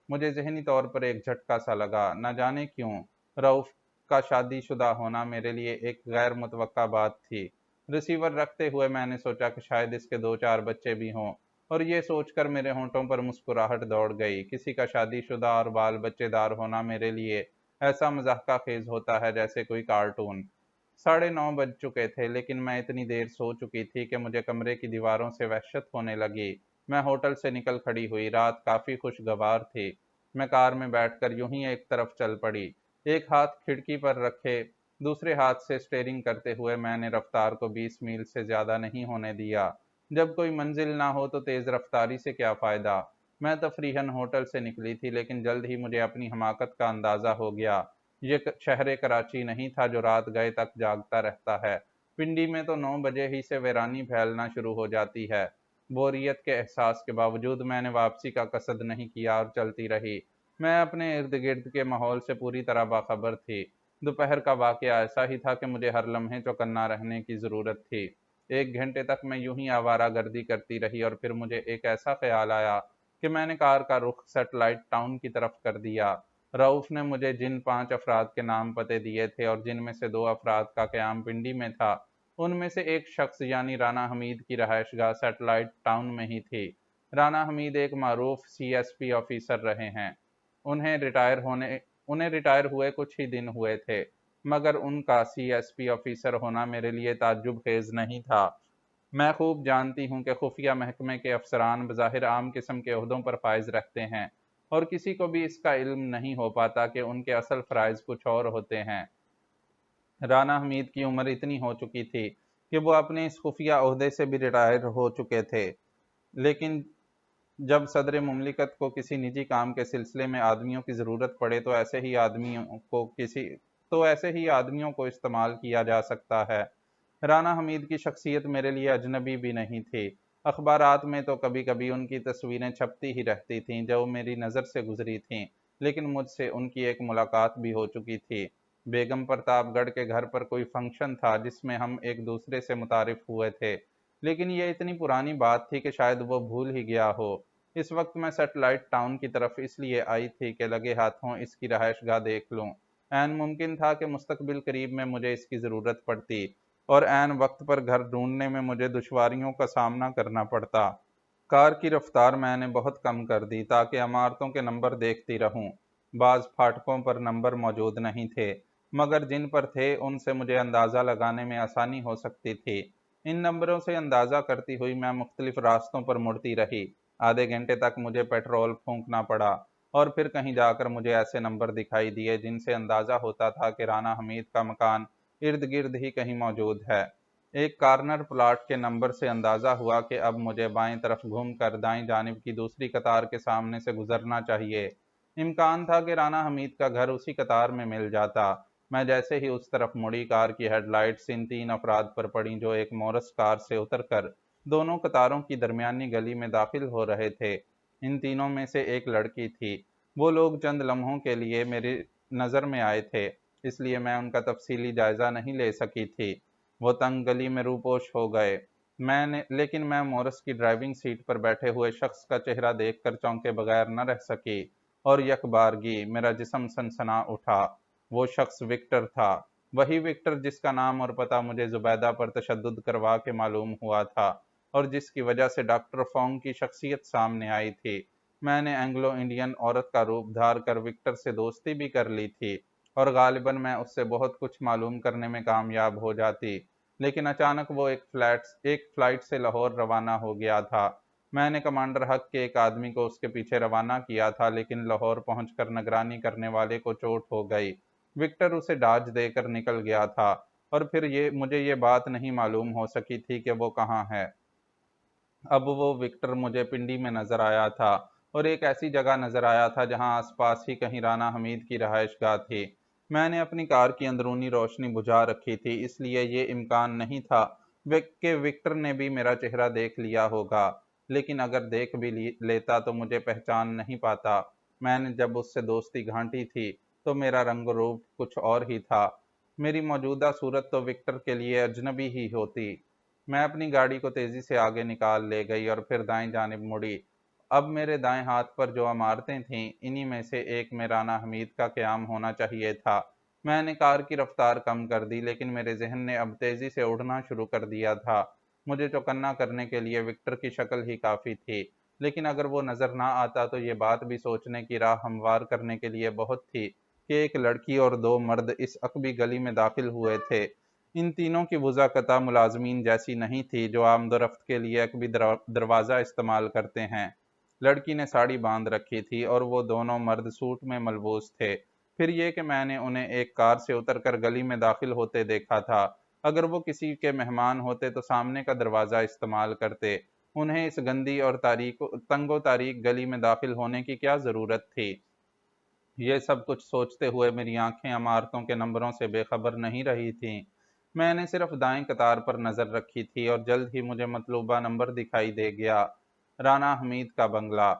مجھے ذہنی طور پر ایک جھٹکا سا لگا، نہ جانے کیوں۔ رؤوف کا شادی شدہ ہونا میرے لیے ایک غیر متوقع بات تھی۔ ریسیور رکھتے ہوئے میں نے سوچا کہ شاید اس کے 2-4 بچے بھی ہوں، اور یہ سوچ کر میرے ہونٹوں پر مسکراہٹ دوڑ گئی۔ کسی کا شادی شدہ اور بال بچے دار ہونا میرے لیے ایسا مضحکہ خیز ہوتا ہے جیسے کوئی کارٹون۔ 9:30 بج چکے تھے، لیکن میں اتنی دیر سو چکی تھی کہ مجھے کمرے کی دیواروں سے وحشت ہونے لگی۔ میں ہوٹل سے نکل کھڑی ہوئی، رات کافی خوشگوار تھی۔ میں کار میں بیٹھ کر یوں ہی ایک طرف چل پڑی، ایک ہاتھ کھڑکی پر رکھے دوسرے ہاتھ سے اسٹیئرنگ کرتے ہوئے میں نے رفتار کو 20 میل سے زیادہ نہیں ہونے دیا۔ جب کوئی منزل نہ ہو تو تیز رفتاری سے کیا فائدہ۔ میں تفریحاً ہوٹل سے نکلی تھی، لیکن جلد ہی مجھے اپنی حماقت کا اندازہ ہو گیا۔ یہ شہر کراچی نہیں تھا جو رات گئے تک جاگتا رہتا ہے۔ پنڈی میں تو 9 بجے ہی سے ویرانی پھیلنا شروع ہو جاتی ہے۔ بوریت کے احساس کے باوجود میں نے واپسی کا قصد نہیں کیا اور چلتی رہی۔ میں اپنے ارد گرد کے ماحول سے پوری طرح باخبر تھی۔ دوپہر کا واقعہ ایسا ہی تھا کہ مجھے ہر لمحے چوکنا رہنے کی ضرورت تھی۔ 1 گھنٹے تک میں یوں ہی آوارہ گردی کرتی رہی اور پھر مجھے ایک ایسا خیال آیا کہ میں نے کار کا رخ سیٹلائٹ ٹاؤن کی طرف کر دیا۔ رؤوف نے مجھے جن 5 افراد کے نام پتے دیے تھے اور جن میں سے 2 افراد کا قیام پنڈی میں تھا، ان میں سے ایک شخص یعنی رانا حمید کی رہائش گاہ سیٹلائٹ ٹاؤن میں ہی تھی۔ رانا حمید ایک معروف CSP آفیسر رہے ہیں۔ انہیں ریٹائر ہوئے کچھ ہی دن ہوئے تھے، مگر ان کا CSP آفیسر ہونا میرے لیے تعجب خیز نہیں تھا۔ میں خوب جانتی ہوں کہ خفیہ محکمے کے افسران بظاہر عام قسم کے عہدوں پر فائز رکھتے ہیں، اور کسی کو بھی اس کا علم نہیں ہو پاتا کہ ان کے اصل فرائض کچھ اور ہوتے ہیں۔ رانا حمید کی عمر اتنی ہو چکی تھی کہ وہ اپنے اس خفیہ عہدے سے بھی ریٹائر ہو چکے تھے، لیکن جب صدر مملکت کو کسی نجی کام کے سلسلے میں آدمیوں کی ضرورت پڑے تو ایسے ہی آدمیوں کو استعمال کیا جا سکتا ہے۔ رانا حمید کی شخصیت میرے لیے اجنبی بھی نہیں تھی۔ اخبارات میں تو کبھی کبھی ان کی تصویریں چھپتی ہی رہتی تھیں جو میری نظر سے گزری تھیں، لیکن مجھ سے ان کی ایک ملاقات بھی ہو چکی تھی۔ بیگم پرتاپ گڑھ کے گھر پر کوئی فنکشن تھا جس میں ہم ایک دوسرے سے متعارف ہوئے تھے، لیکن یہ اتنی پرانی بات تھی کہ شاید وہ بھول ہی گیا ہو۔ اس وقت میں سیٹلائٹ ٹاؤن کی طرف اس لیے آئی تھی کہ لگے ہاتھوں اس کی رہائش گاہ دیکھ لوں۔ عین ممکن تھا کہ مستقبل قریب میں مجھے اس کی ضرورت پڑتی اور عین وقت پر گھر ڈھونڈنے میں مجھے دشواریوں کا سامنا کرنا پڑتا۔ کار کی رفتار میں نے بہت کم کر دی تاکہ عمارتوں کے نمبر دیکھتی رہوں۔ بعض پھاٹکوں پر نمبر موجود نہیں تھے، مگر جن پر تھے ان سے مجھے اندازہ لگانے میں آسانی ہو سکتی تھی۔ ان نمبروں سے اندازہ کرتی ہوئی میں مختلف راستوں پر مڑتی رہی۔ آدھے گھنٹے تک مجھے پیٹرول پھونکنا پڑا اور پھر کہیں جا کر مجھے ایسے نمبر دکھائی دیے جن سے اندازہ ہوتا تھا کہ رانا حمید کا مکان ارد گرد ہی کہیں موجود ہے۔ ایک کارنر پلاٹ کے نمبر سے اندازہ ہوا کہ اب مجھے بائیں طرف گھوم کر دائیں جانب کی دوسری قطار کے سامنے سے گزرنا چاہیے۔ امکان تھا کہ رانا حمید کا گھر اسی قطار میں مل جاتا۔ میں جیسے ہی اس طرف مڑی، کار کی ہیڈ لائٹس ان تین افراد پر پڑیں جو ایک مورس کار سے اتر کر دونوں قطاروں کی درمیانی گلی میں داخل ہو رہے تھے۔ ان تینوں میں سے ایک لڑکی تھی۔ وہ لوگ چند لمحوں کے لیے میری نظر میں آئے تھے، اس لیے میں ان کا تفصیلی جائزہ نہیں لے سکی تھی۔ وہ تنگ گلی میں روپوش ہو گئے، لیکن میں مورس کی ڈرائیونگ سیٹ پر بیٹھے ہوئے شخص کا چہرہ دیکھ کر چونکے بغیر نہ رہ سکی، اور یک بارگی میرا جسم سنسنا اٹھا۔ وہ شخص وکٹر تھا، وہی وکٹر جس کا نام اور پتہ مجھے زبیدہ پر تشدد کروا کے معلوم ہوا تھا اور جس کی وجہ سے ڈاکٹر فونگ کی شخصیت سامنے آئی تھی۔ میں نے اینگلو انڈین عورت کا روپ دھار کر وکٹر سے دوستی بھی کر لی تھی اور غالباً میں اس سے بہت کچھ معلوم کرنے میں کامیاب ہو جاتی، لیکن اچانک وہ ایک فلائٹ سے لاہور روانہ ہو گیا تھا۔ میں نے کمانڈر حق کے ایک آدمی کو اس کے پیچھے روانہ کیا تھا، لیکن لاہور پہنچ کر نگرانی کرنے والے کو چوٹ ہو گئی۔ وکٹر اسے ڈاج دے کر نکل گیا تھا اور پھر مجھے یہ بات نہیں معلوم ہو سکی تھی کہ وہ کہاں ہے۔ اب وہ وکٹر مجھے پنڈی میں نظر آیا تھا اور ایک ایسی جگہ نظر آیا تھا جہاں آس پاس ہی کہیں رانا حمید کی رہائش گاہ تھی۔ میں نے اپنی کار کی اندرونی روشنی بجھا رکھی تھی، اس لیے یہ امکان نہیں تھا کہ وکٹر نے بھی میرا چہرہ دیکھ لیا ہوگا، لیکن اگر دیکھ بھی لیتا تو مجھے پہچان نہیں پاتا۔ میں نے جب اس سے دوستی گھانٹی تھی تو میرا رنگ و روپ کچھ اور ہی تھا۔ میری موجودہ صورت تو وکٹر کے لیے اجنبی ہی ہوتی۔ میں اپنی گاڑی کو تیزی سے آگے نکال لے گئی اور پھر دائیں جانب مڑی۔ اب میرے دائیں ہاتھ پر جو عمارتیں تھیں، انہی میں سے ایک میں رانا حمید کا قیام ہونا چاہیے تھا۔ میں نے کار کی رفتار کم کر دی، لیکن میرے ذہن نے اب تیزی سے اڑنا شروع کر دیا تھا۔ مجھے چوکنا کرنے کے لیے وکٹر کی شکل ہی کافی تھی، لیکن اگر وہ نظر نہ آتا تو یہ بات بھی سوچنے کی راہ ہموار کرنے کے لیے بہت تھی کہ ایک لڑکی اور دو مرد اس عقبی گلی میں داخل ہوئے تھے۔ ان تینوں کی وضاقتہ ملازمین جیسی نہیں تھی جو آمد و رفت کے لیے عقبی دروازہ استعمال کرتے ہیں۔ لڑکی نے ساڑی باندھ رکھی تھی اور وہ دونوں مرد سوٹ میں ملبوس تھے۔ پھر یہ کہ میں نے انہیں ایک کار سے اتر کر گلی میں داخل ہوتے دیکھا تھا۔ اگر وہ کسی کے مہمان ہوتے تو سامنے کا دروازہ استعمال کرتے، انہیں اس گندی اور تنگ و تاریک گلی میں داخل ہونے کی کیا ضرورت تھی؟ یہ سب کچھ سوچتے ہوئے میری آنکھیں عمارتوں کے نمبروں سے بے خبر نہیں رہی تھیں۔ میں نے صرف دائیں قطار پر نظر رکھی تھی اور جلد ہی مجھے مطلوبہ نمبر دکھائی دے گیا، رانا حمید کا بنگلہ۔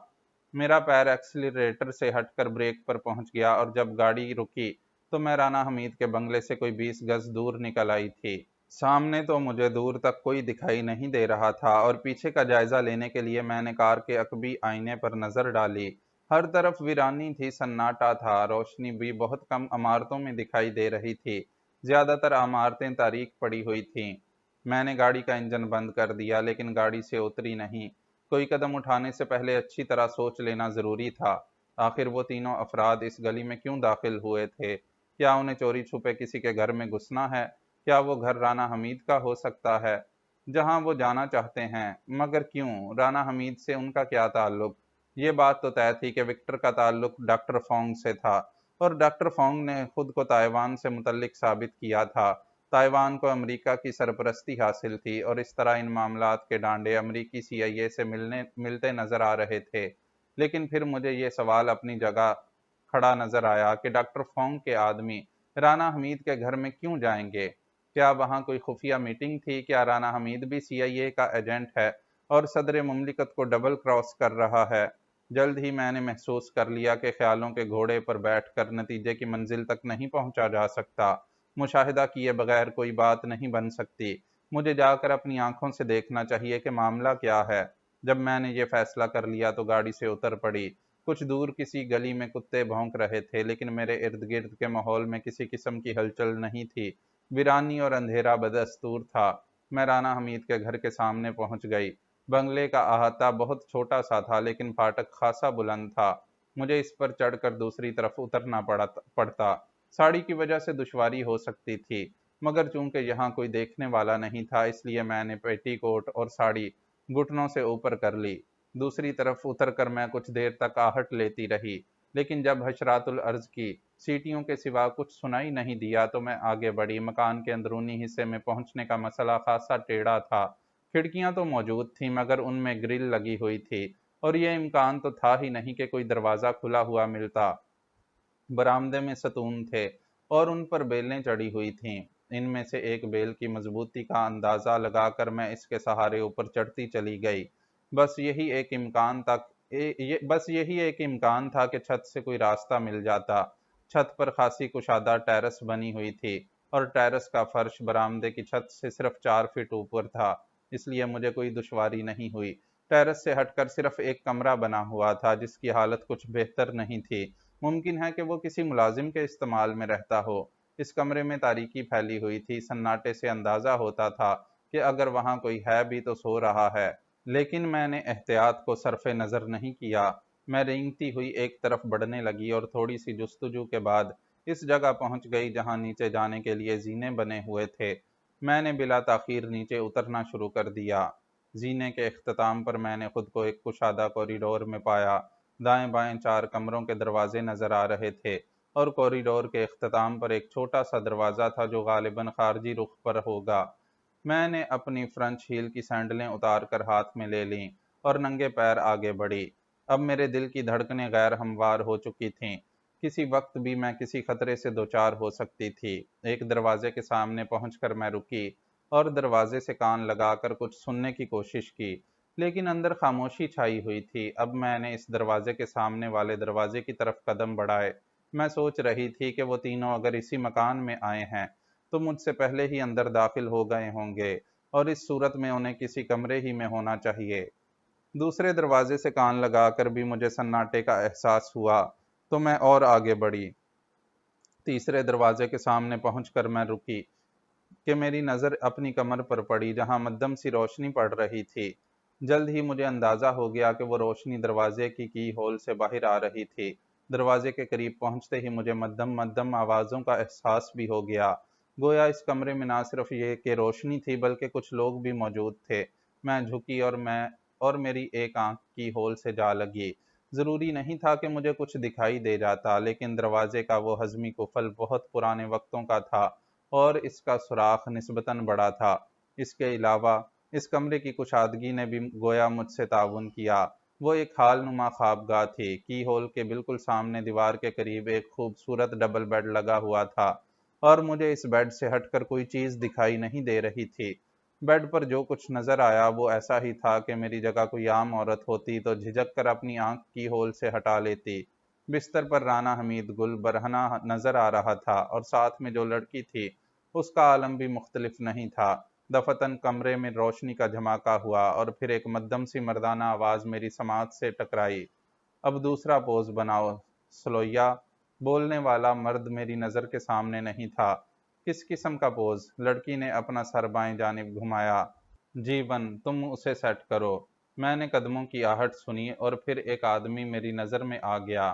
میرا پیر ایکسلریٹر سے ہٹ کر بریک پر پہنچ گیا اور جب گاڑی رکی تو میں رانا حمید کے بنگلے سے کوئی 20 گز دور نکل آئی تھی۔ سامنے تو مجھے دور تک کوئی دکھائی نہیں دے رہا تھا اور پیچھے کا جائزہ لینے کے لیے میں نے کار کے عقبی آئینے پر نظر ڈالی۔ ہر طرف ویرانی تھی، سناٹا تھا، روشنی بھی بہت کم عمارتوں میں دکھائی دے رہی تھی۔ زیادہ تر عمارتیں تاریک پڑی ہوئی تھیں۔ میں نے گاڑی کا انجن بند کر دیا، لیکن گاڑی سے اتری نہیں۔ کوئی قدم اٹھانے سے پہلے اچھی طرح سوچ لینا ضروری تھا۔ آخر وہ تینوں افراد اس گلی میں کیوں داخل ہوئے تھے؟ کیا انہیں چوری چھپے کسی کے گھر میں گھسنا ہے؟ کیا وہ گھر رانا حمید کا ہو سکتا ہے جہاں وہ جانا چاہتے ہیں؟ مگر کیوں؟ رانا حمید سے ان کا کیا تعلق؟ یہ بات تو طے تھی کہ وکٹر کا تعلق ڈاکٹر فونگ سے تھا اور ڈاکٹر فونگ نے خود کو تائیوان سے متعلق ثابت کیا تھا۔ تائیوان کو امریکہ کی سرپرستی حاصل تھی اور اس طرح ان معاملات کے ڈانڈے امریکی CIA سے ملتے نظر آ رہے تھے۔ لیکن پھر مجھے یہ سوال اپنی جگہ کھڑا نظر آیا کہ ڈاکٹر فونگ کے آدمی رانا حمید کے گھر میں کیوں جائیں گے؟ کیا وہاں کوئی خفیہ میٹنگ تھی؟ کیا رانا حمید بھی CIA کا ایجنٹ ہے اور صدر مملکت کو ڈبل کراس کر رہا ہے؟ جلد ہی میں نے محسوس کر لیا کہ خیالوں کے گھوڑے پر بیٹھ کر نتیجے کی منزل تک نہیں پہنچا جا سکتا۔ مشاہدہ کیے بغیر کوئی بات نہیں بن سکتی۔ مجھے جا کر اپنی آنکھوں سے دیکھنا چاہیے کہ معاملہ کیا ہے۔ جب میں نے یہ فیصلہ کر لیا تو گاڑی سے اتر پڑی۔ کچھ دور کسی گلی میں کتے بھونک رہے تھے، لیکن میرے ارد گرد کے ماحول میں کسی قسم کی ہلچل نہیں تھی۔ ویرانی اور اندھیرا بدستور تھا۔ میں رانا حمید کے گھر کے سامنے پہنچ گئی۔ بنگلے کا احاطہ بہت چھوٹا سا تھا، لیکن پھاٹک خاصا بلند تھا۔ مجھے اس پر چڑھ کر دوسری طرف اترنا پڑتا۔ ساڑی کی وجہ سے دشواری ہو سکتی تھی، مگر چونکہ یہاں کوئی دیکھنے والا نہیں تھا، اس لیے میں نے پیٹی کوٹ اور ساڑی گھٹنوں سے اوپر کر لی۔ دوسری طرف اتر کر میں کچھ دیر تک آہٹ لیتی رہی، لیکن جب حشرات الارض کی سیٹیوں کے سوا کچھ سنائی نہیں دیا تو میں آگے بڑھی۔ مکان کے اندرونی حصے میں پہنچنے کا مسئلہ خاصا ٹیڑھا تھا۔ کھڑکیاں تو موجود تھیں، مگر ان میں گرل لگی ہوئی تھی، اور یہ امکان تو تھا ہی نہیں کہ کوئی دروازہ کھلا ہوا ملتا۔ برآمدے میں ستون تھے اور ان پر بیلیں چڑھی ہوئی تھیں۔ ان میں سے ایک بیل کی مضبوطی کا اندازہ لگا کر میں اس کے سہارے اوپر چڑھتی چلی گئی۔ بس یہی ایک امکان تھا کہ چھت سے کوئی راستہ مل جاتا۔ چھت پر خاصی کشادہ ٹیرس بنی ہوئی تھی، اور ٹیرس کا فرش برآمدے کی چھت سے صرف 4 فٹ اوپر تھا، اس لیے مجھے کوئی دشواری نہیں ہوئی۔ ٹیرس سے ہٹ کر صرف ایک کمرہ بنا ہوا تھا، جس کی حالت کچھ بہتر نہیں تھی۔ ممکن ہے کہ وہ کسی ملازم کے استعمال میں رہتا ہو۔ اس کمرے میں تاریکی پھیلی ہوئی تھی۔ سناٹے سے اندازہ ہوتا تھا کہ اگر وہاں کوئی ہے بھی تو سو رہا ہے، لیکن میں نے احتیاط کو صرف نظر نہیں کیا۔ میں رینگتی ہوئی ایک طرف بڑھنے لگی اور تھوڑی سی جستجو کے بعد اس جگہ پہنچ گئی جہاں نیچے جانے کے لیے زینے بنے ہوئے تھے۔ میں نے بلا تاخیر نیچے اترنا شروع کر دیا۔ زینے کے اختتام پر میں نے خود کو ایک کشادہ کوریڈور میں پایا۔ دائیں بائیں 4 کمروں کے دروازے نظر آ رہے تھے، اور کوریڈور کے اختتام پر ایک چھوٹا سا دروازہ تھا جو غالباً خارجی رخ پر ہوگا۔ میں نے اپنی فرنچ ہیل کی سینڈلیں اتار کر ہاتھ میں لے لیں اور ننگے پیر آگے بڑھی۔ اب میرے دل کی دھڑکنیں غیر ہموار ہو چکی تھیں۔ کسی وقت بھی میں کسی خطرے سے دوچار ہو سکتی تھی۔ ایک دروازے کے سامنے پہنچ کر میں رکی اور دروازے سے کان لگا کر کچھ سننے کی کوشش کی، لیکن اندر خاموشی چھائی ہوئی تھی۔ اب میں نے اس دروازے کے سامنے والے دروازے کی طرف قدم بڑھائے۔ میں سوچ رہی تھی کہ وہ تینوں اگر اسی مکان میں آئے ہیں تو مجھ سے پہلے ہی اندر داخل ہو گئے ہوں گے، اور اس صورت میں انہیں کسی کمرے ہی میں ہونا چاہیے۔ دوسرے دروازے سے کان لگا کر بھی مجھے سناٹے کا احساس ہوا، تو میں اور آگے بڑھی۔ تیسرے دروازے کے سامنے پہنچ کر میں رکی کہ میری نظر اپنی کمر پر پڑی، جہاں مدھم سی روشنی پڑ رہی تھی۔ جلد ہی مجھے اندازہ ہو گیا کہ وہ روشنی دروازے کی ہول سے باہر آ رہی تھی۔ دروازے کے قریب پہنچتے ہی مجھے مدھم آوازوں کا احساس بھی ہو گیا۔ گویا اس کمرے میں نہ صرف یہ کہ روشنی تھی، بلکہ کچھ لوگ بھی موجود تھے۔ میں جھکی اور میری ایک آنکھ کی ہول سے جا لگی۔ ضروری نہیں تھا کہ مجھے کچھ دکھائی دے جاتا، لیکن دروازے کا وہ حزمی قفل بہت پرانے وقتوں کا تھا، اور اس کا سوراخ نسبتاً بڑا تھا۔ اس کے علاوہ اس کمرے کی کشادگی نے بھی گویا مجھ سے تعاون کیا۔ وہ ایک حال نما خوابگاہ تھی۔ کی ہول کے بالکل سامنے دیوار کے قریب ایک خوبصورت ڈبل بیڈ لگا ہوا تھا، اور مجھے اس بیڈ سے ہٹ کر کوئی چیز دکھائی نہیں دے رہی تھی۔ بیڈ پر جو کچھ نظر آیا وہ ایسا ہی تھا کہ میری جگہ کوئی عام عورت ہوتی تو جھجک کر اپنی آنکھ کی ہول سے ہٹا لیتی۔ بستر پر رانا حمید گل برہنہ نظر آ رہا تھا، اور ساتھ میں جو لڑکی تھی اس کا عالم بھی مختلف نہیں تھا۔ دفتن کمرے میں روشنی کا دھماکہ ہوا، اور پھر ایک مدھم سی مردانہ آواز میری سماعت سے ٹکرائی۔ اب دوسرا پوز بناؤ، سلویا۔ بولنے والا مرد میری نظر کے سامنے نہیں تھا۔ کس قسم کا پوز؟ لڑکی نے اپنا سر بائیں جانب گھمایا۔ جیون، تم اسے سیٹ کرو۔ میں نے قدموں کی آہٹ سنی، اور پھر ایک آدمی میری نظر میں آ گیا۔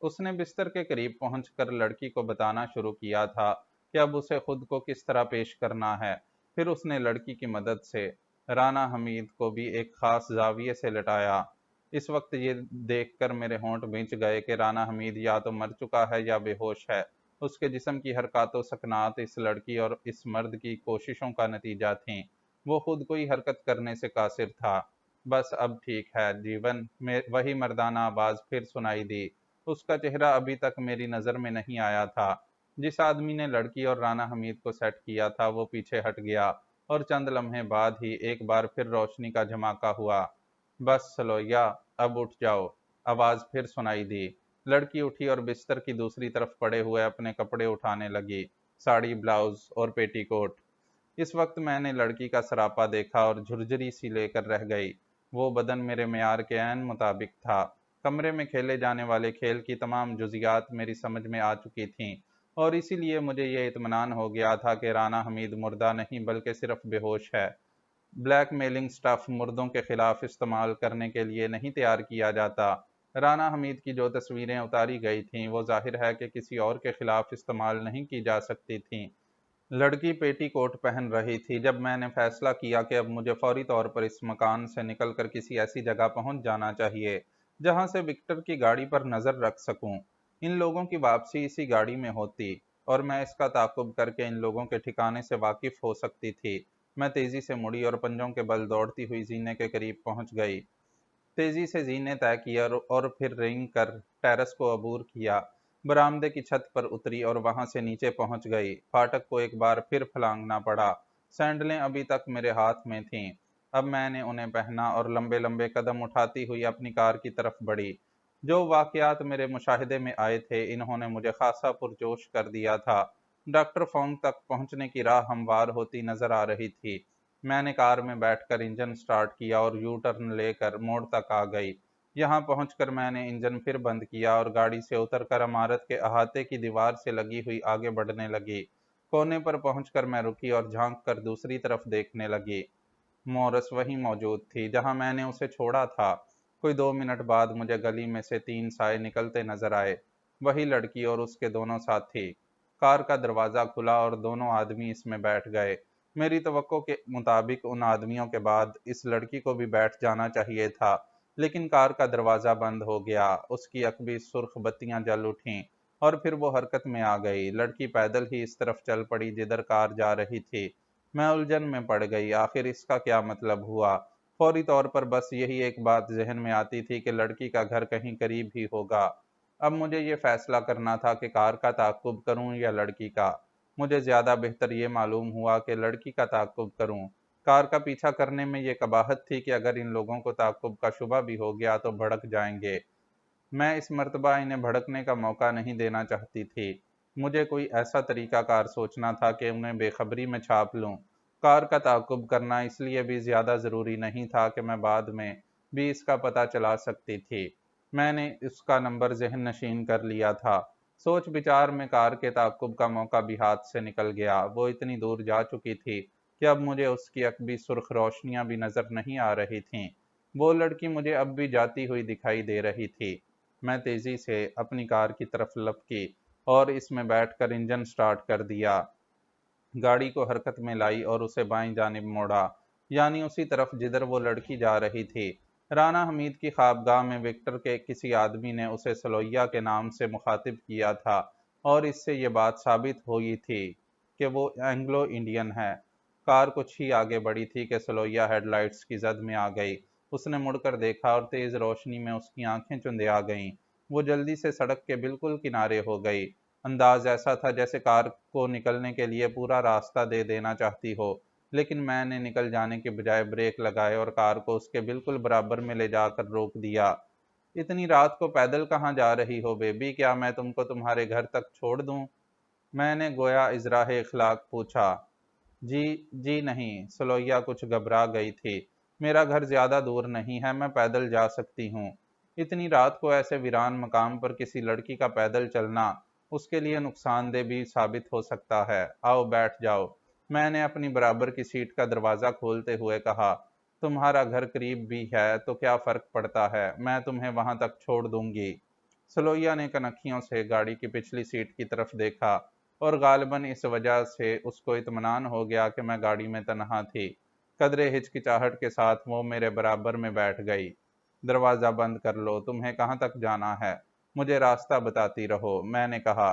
اس نے بستر کے قریب پہنچ کر لڑکی کو بتانا شروع کیا تھا کہ اب اسے خود کو کس طرح پیش کرنا ہے۔ پھر اس نے لڑکی کی مدد سے رانا حمید کو بھی ایک خاص زاویے سے لٹایا۔ اس وقت یہ دیکھ کر میرے ہونٹ بھینچ گئے کہ رانا حمید یا تو مر چکا ہے یا بے ہوش ہے، اس کے جسم کی حرکات و سکنات اس لڑکی اور اس مرد کی کوششوں کا نتیجہ تھیں۔ وہ خود کوئی حرکت کرنے سے قاصر تھا۔ بس اب ٹھیک ہے جیون میں وہی مردانہ آواز پھر سنائی دی۔ اس کا چہرہ ابھی تک میری نظر میں نہیں آیا تھا۔ جس آدمی نے لڑکی اور رانا حمید کو سیٹ کیا تھا وہ پیچھے ہٹ گیا اور چند لمحے بعد ہی ایک بار پھر روشنی کا جھماکا ہوا۔ بس سلویا، اب اٹھ جاؤ، آواز پھر سنائی دی۔ لڑکی اٹھی اور بستر کی دوسری طرف پڑے ہوئے اپنے کپڑے اٹھانے لگی، ساڑی، بلاؤز اور پیٹی کوٹ۔ اس وقت میں نے لڑکی کا سراپا دیکھا اور جھرجھری سی لے کر رہ گئی۔ وہ بدن میرے معیار کے عین مطابق تھا۔ کمرے میں کھیلے جانے والے کھیل کی تمام جزیات میری سمجھ میں آ چکی تھیں، اور اسی لیے مجھے یہ اطمینان ہو گیا تھا کہ رانا حمید مردہ نہیں بلکہ صرف بے ہوش ہے۔ بلیک میلنگ سٹاف مردوں کے خلاف استعمال کرنے کے لیے نہیں تیار کیا جاتا۔ رانا حمید کی جو تصویریں اتاری گئی تھیں وہ ظاہر ہے کہ کسی اور کے خلاف استعمال نہیں کی جا سکتی تھیں۔ لڑکی پیٹی کوٹ پہن رہی تھی جب میں نے فیصلہ کیا کہ اب مجھے فوری طور پر اس مکان سے نکل کر کسی ایسی جگہ پہنچ جانا چاہیے جہاں سے وکٹر کی گاڑی پر نظر رکھ سکوں۔ ان لوگوں کی واپسی اسی گاڑی میں ہوتی اور میں اس کا تعاقب کر کے ان لوگوں کے ٹھکانے سے واقف ہو سکتی تھی۔ میں تیزی سے مڑی اور پنجوں کے بل دوڑتی ہوئی زینے کے قریب پہنچ گئی۔ تیزی سے زینے طے کیا اور پھر رینگ کر ٹیرس کو عبور کیا۔ برآمدے کی چھت پر اتری اور وہاں سے نیچے پہنچ گئی۔ فاٹک کو ایک بار پھر پھلانگنا پڑا۔ سینڈلیں ابھی تک میرے ہاتھ میں تھیں۔ اب میں نے انہیں پہنا اور لمبے لمبے قدم اٹھاتی ہوئی اپنی کار کی طرف بڑھی۔ جو واقعات میرے مشاہدے میں آئے تھے انہوں نے مجھے خاصا پرجوش کر دیا تھا۔ ڈاکٹر فونگ تک پہنچنے کی راہ ہموار ہوتی نظر آ رہی تھی۔ میں نے کار میں بیٹھ کر انجن سٹارٹ کیا اور یو ٹرن لے کر موڑ تک آ گئی۔ یہاں پہنچ کر میں نے انجن پھر بند کیا اور گاڑی سے اتر کر عمارت کے احاطے کی دیوار سے لگی ہوئی آگے بڑھنے لگی۔ کونے پر پہنچ کر میں رکی اور جھانک کر دوسری طرف دیکھنے لگی۔ مورس وہیں موجود تھی جہاں میں نے اسے چھوڑا تھا۔ کوئی 2 منٹ بعد مجھے گلی میں سے 3 سائے نکلتے نظر آئے، وہی لڑکی اور اس کے دونوں ساتھی۔ کار کا دروازہ کھلا اور دونوں آدمی اس میں بیٹھ گئے۔ میری توقع کے مطابق ان آدمیوں کے بعد اس لڑکی کو بھی بیٹھ جانا چاہیے تھا، لیکن کار کا دروازہ بند ہو گیا۔ اس کی عقبی سرخ بتیاں جل اٹھیں اور پھر وہ حرکت میں آ گئی۔ لڑکی پیدل ہی اس طرف چل پڑی جدھر کار جا رہی تھی۔ میں الجھن میں پڑ گئی، آخر اس کا کیا مطلب ہوا؟ فوری طور پر بس یہی ایک بات ذہن میں آتی تھی کہ لڑکی کا گھر کہیں قریب ہی ہوگا۔ اب مجھے یہ فیصلہ کرنا تھا کہ کار کا تعاقب کروں یا لڑکی کا۔ مجھے زیادہ بہتر یہ معلوم ہوا کہ لڑکی کا تعاقب کروں۔ کار کا پیچھا کرنے میں یہ قباحت تھی کہ اگر ان لوگوں کو تعاقب کا شبہ بھی ہو گیا تو بھڑک جائیں گے۔ میں اس مرتبہ انہیں بھڑکنے کا موقع نہیں دینا چاہتی تھی۔ مجھے کوئی ایسا طریقہ کار سوچنا تھا کہ انہیں بے خبری میں چھاپ لوں۔ کار کا تعاقب کرنا اس لیے بھی زیادہ ضروری نہیں تھا کہ میں بعد میں بھی اس کا پتہ چلا سکتی تھی۔ میں نے اس کا نمبر ذہن نشین کر لیا تھا۔ سوچ بچار میں کار کے تعاقب کا موقع بھی ہاتھ سے نکل گیا۔ وہ اتنی دور جا چکی تھی کہ اب مجھے اس کی عقبی سرخ روشنیاں بھی نظر نہیں آ رہی تھیں۔ وہ لڑکی مجھے اب بھی جاتی ہوئی دکھائی دے رہی تھی۔ میں تیزی سے اپنی کار کی طرف لپکی اور اس میں بیٹھ کر انجن سٹارٹ کر دیا۔ گاڑی کو حرکت میں لائی اور اسے بائیں جانب موڑا، یعنی اسی طرف جدھر وہ لڑکی جا رہی تھی۔ رانا حمید کی خوابگاہ میں وکٹر کے کسی آدمی نے اسے سلویا کے نام سے مخاطب کیا تھا اور اس سے یہ بات ثابت ہوئی تھی کہ وہ اینگلو انڈین ہے۔ کار کچھ ہی آگے بڑھی تھی کہ سلویا ہیڈ لائٹس کی زد میں آ گئی۔ اس نے مڑ کر دیکھا اور تیز روشنی میں اس کی آنکھیں چندے آ گئیں۔ وہ جلدی سے سڑک کے بالکل کنارے ہو گئی۔ انداز ایسا تھا جیسے کار کو نکلنے کے لیے پورا راستہ دے دینا چاہتی ہو، لیکن میں نے نکل جانے کے بجائے بریک لگائے اور کار کو اس کے بالکل برابر میں لے جا کر روک دیا۔ اتنی رات کو پیدل کہاں جا رہی ہو بیبی؟ کیا میں تم کو تمہارے گھر تک چھوڑ دوں؟ میں نے گویا اظہار اخلاق پوچھا۔ جی نہیں، سلویا کچھ گھبرا گئی تھی۔ میرا گھر زیادہ دور نہیں ہے، میں پیدل جا سکتی ہوں۔ اتنی رات کو ایسے ویران مقام پر کسی لڑکی کا پیدل چلنا اس کے لیے نقصان دہ بھی ثابت ہو سکتا ہے۔ آؤ بیٹھ جاؤ، میں نے اپنی برابر کی سیٹ کا دروازہ کھولتے ہوئے کہا۔ تمہارا گھر قریب بھی ہے تو کیا فرق پڑتا ہے، میں تمہیں وہاں تک چھوڑ دوں گی۔ سلویا نے کنکھیوں سے گاڑی کی پچھلی سیٹ کی طرف دیکھا اور غالباً اس وجہ سے اس کو اطمینان ہو گیا کہ میں گاڑی میں تنہا تھی۔ قدرے ہچکچاہٹ کے ساتھ وہ میرے برابر میں بیٹھ گئی۔ دروازہ بند کر لو، تمہیں کہاں تک جانا ہے؟ مجھے راستہ بتاتی رہو، میں نے کہا۔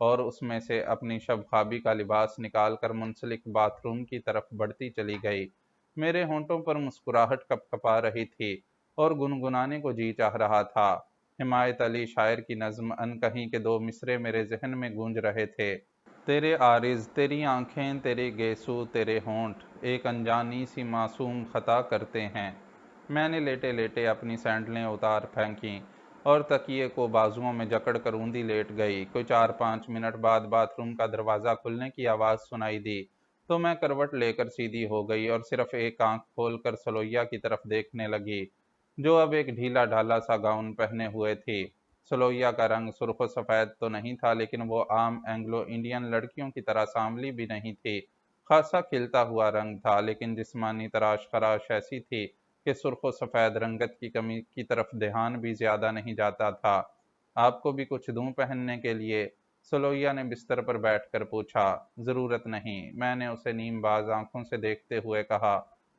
اور اس میں سے اپنی شب خوابی کا لباس نکال کر منسلک باتھ روم کی طرف بڑھتی چلی گئی۔ میرے ہونٹوں پر مسکراہٹ کپ کپا رہی تھی اور گنگنانے کو جی چاہ رہا تھا۔ حمایت علی شاعر کی نظم ان کہیں کے دو مصرے میرے ذہن میں گونج رہے تھے۔ تیرے عارض، تیری آنکھیں، تیرے گیسو، تیرے ہونٹ ایک انجانی سی معصوم خطا کرتے ہیں۔ میں نے لیٹے لیٹے اپنی سینڈلیں اتار پھینکیں اور تکیے کو بازوؤں میں جکڑ کر اوندھی لیٹ گئی۔ کوئی 4-5 منٹ بعد باتھ روم کا دروازہ کھلنے کی آواز سنائی دی تو میں کروٹ لے کر سیدھی ہو گئی اور صرف ایک آنکھ کھول کر سلویا کی طرف دیکھنے لگی، جو اب ایک ڈھیلا ڈھالا سا گاؤن پہنے ہوئے تھی۔ سلویا کا رنگ سرخ و سفید تو نہیں تھا، لیکن وہ عام اینگلو انڈین لڑکیوں کی طرح سانولی بھی نہیں تھی۔ خاصا کھلتا ہوا رنگ تھا، لیکن جسمانی تراش خراش ایسی تھی کہ سرخ و سفید رنگت کی کمی کی طرف دھیان بھی زیادہ نہیں جاتا تھا۔ آپ کو بھی کچھ دوں پہننے کے لیے؟ سلویا نے بستر پر بیٹھ کر پوچھا۔ ضرورت نہیں، میں نے اسے نیم باز آنکھوں سے دیکھتے ہوئے کہا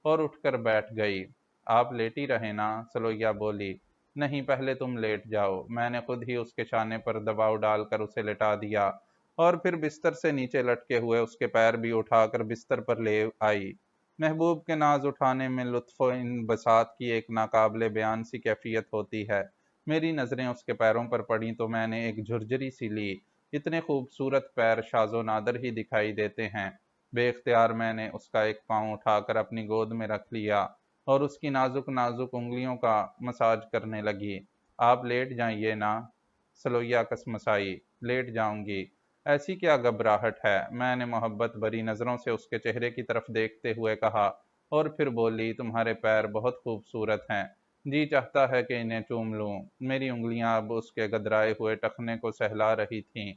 اور اٹھ کر بیٹھ گئی۔ آپ لیٹی رہے نا؟ سلویا بولی۔ نہیں، پہلے تم لیٹ جاؤ۔ میں نے خود ہی اس کے شانے پر دباؤ ڈال کر اسے لٹا دیا اور پھر بستر سے نیچے لٹکے ہوئے اس کے پیر بھی اٹھا کر بستر پر لے آئی۔ محبوب کے ناز اٹھانے میں لطف و انبساط کی ایک ناقابل بیان سی کیفیت ہوتی ہے۔ میری نظریں اس کے پیروں پر پڑیں تو میں نے ایک جھرجری سی لی۔ اتنے خوبصورت پیر شاذ و نادر ہی دکھائی دیتے ہیں۔ بے اختیار میں نے اس کا ایک پاؤں اٹھا کر اپنی گود میں رکھ لیا اور اس کی نازک نازک انگلیوں کا مساج کرنے لگی۔ آپ لیٹ جائیے نا؟ سلویا کسمسائی۔ لیٹ جاؤں گی؟ ایسی کیا گھبراہٹ ہے؟ میں نے محبت بھری نظروں سے اس کے چہرے کی طرف دیکھتے ہوئے کہا اور پھر بولی، تمہارے پیر بہت خوبصورت ہیں، جی چاہتا ہے کہ انہیں چوم لوں۔ میری انگلیاں اب اس کے گدرائے ہوئے ٹخنے کو سہلا رہی تھیں۔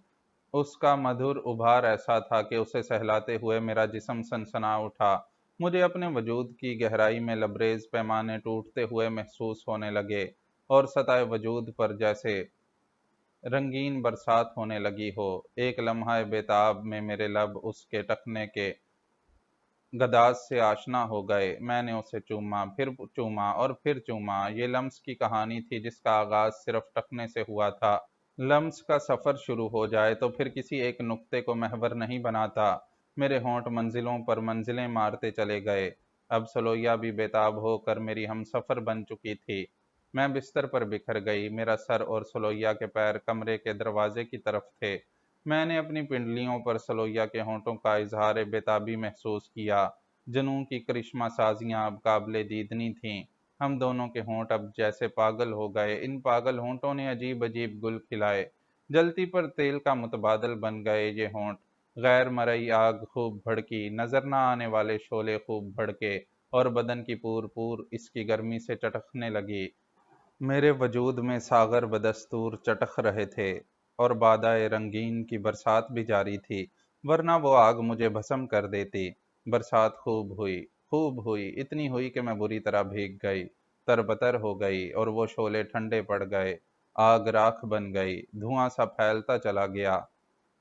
اس کا مدھر ابھار ایسا تھا کہ اسے سہلاتے ہوئے میرا جسم سنسنا اٹھا۔ مجھے اپنے وجود کی گہرائی میں لبریز پیمانے ٹوٹتے ہوئے محسوس ہونے لگے اور سطح وجود پر جیسے رنگین برسات ہونے لگی ہو۔ ایک لمحہ بےتاب میں میرے لب اس کے ٹخنے کے گداز سے آشنا ہو گئے۔ میں نے اسے چوما، پھر چوما اور پھر چوما۔ یہ لمس کی کہانی تھی جس کا آغاز صرف ٹخنے سے ہوا تھا۔ لمس کا سفر شروع ہو جائے تو پھر کسی ایک نقطے کو محور نہیں بناتا۔ میرے ہونٹ منزلوں پر منزلیں مارتے چلے گئے۔ اب سلویا بھی بےتاب ہو کر میری ہمسفر بن چکی تھی۔ میں بستر پر بکھر گئی۔ میرا سر اور سلویا کے پیر کمرے کے دروازے کی طرف تھے۔ میں نے اپنی پنڈلیوں پر سلویا کے ہونٹوں کا اظہار بےتابی محسوس کیا۔ جنوں کی کرشمہ سازیاں اب قابل دیدنی تھیں۔ ہم دونوں کے ہونٹ اب جیسے پاگل ہو گئے۔ ان پاگل ہونٹوں نے عجیب عجیب گل کھلائے۔ جلتی پر تیل کا متبادل بن گئے یہ ہونٹ۔ غیر مرئی آگ خوب بھڑکی، نظر نہ آنے والے شعلے خوب بھڑکے اور بدن کی پور پور اس کی گرمی سے چٹکنے لگی۔ میرے وجود میں ساغر بدستور چٹخ رہے تھے اور بادۂ رنگین کی برسات بھی جاری تھی، ورنہ وہ آگ مجھے بھسم کر دیتی۔ برسات خوب ہوئی، اتنی ہوئی کہ میں بری طرح بھیگ گئی، تربتر ہو گئی اور وہ شعلے ٹھنڈے پڑ گئے، آگ راکھ بن گئی، دھواں سا پھیلتا چلا گیا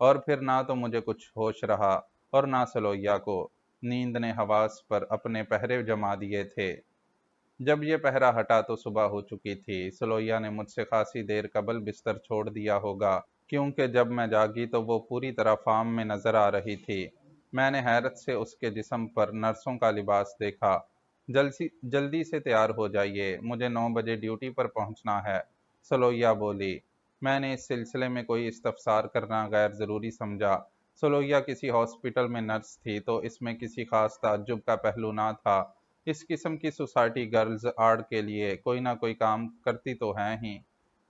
اور پھر نہ تو مجھے کچھ ہوش رہا اور نہ سلویا کو۔ نیند نے حواس پر اپنے پہرے جما دیے تھے۔ جب یہ پہرا ہٹا تو صبح ہو چکی تھی۔ سلویا نے مجھ سے خاصی دیر قبل بستر چھوڑ دیا ہوگا، کیونکہ جب میں جاگی تو وہ پوری طرح فارم میں نظر آ رہی تھی۔ میں نے حیرت سے اس کے جسم پر نرسوں کا لباس دیکھا۔ جلدی سے تیار ہو جائیے، مجھے 9 بجے ڈیوٹی پر پہنچنا ہے، سلویا بولی۔ میں نے اس سلسلے میں کوئی استفسار کرنا غیر ضروری سمجھا۔ سلویا کسی ہاسپٹل میں نرس تھی تو اس میں کسی خاص تعجب کا پہلو نہ تھا۔ اس قسم کی سوسائٹی گرلز آرٹ کے لیے کوئی نہ کوئی کام کرتی تو ہیں ہی۔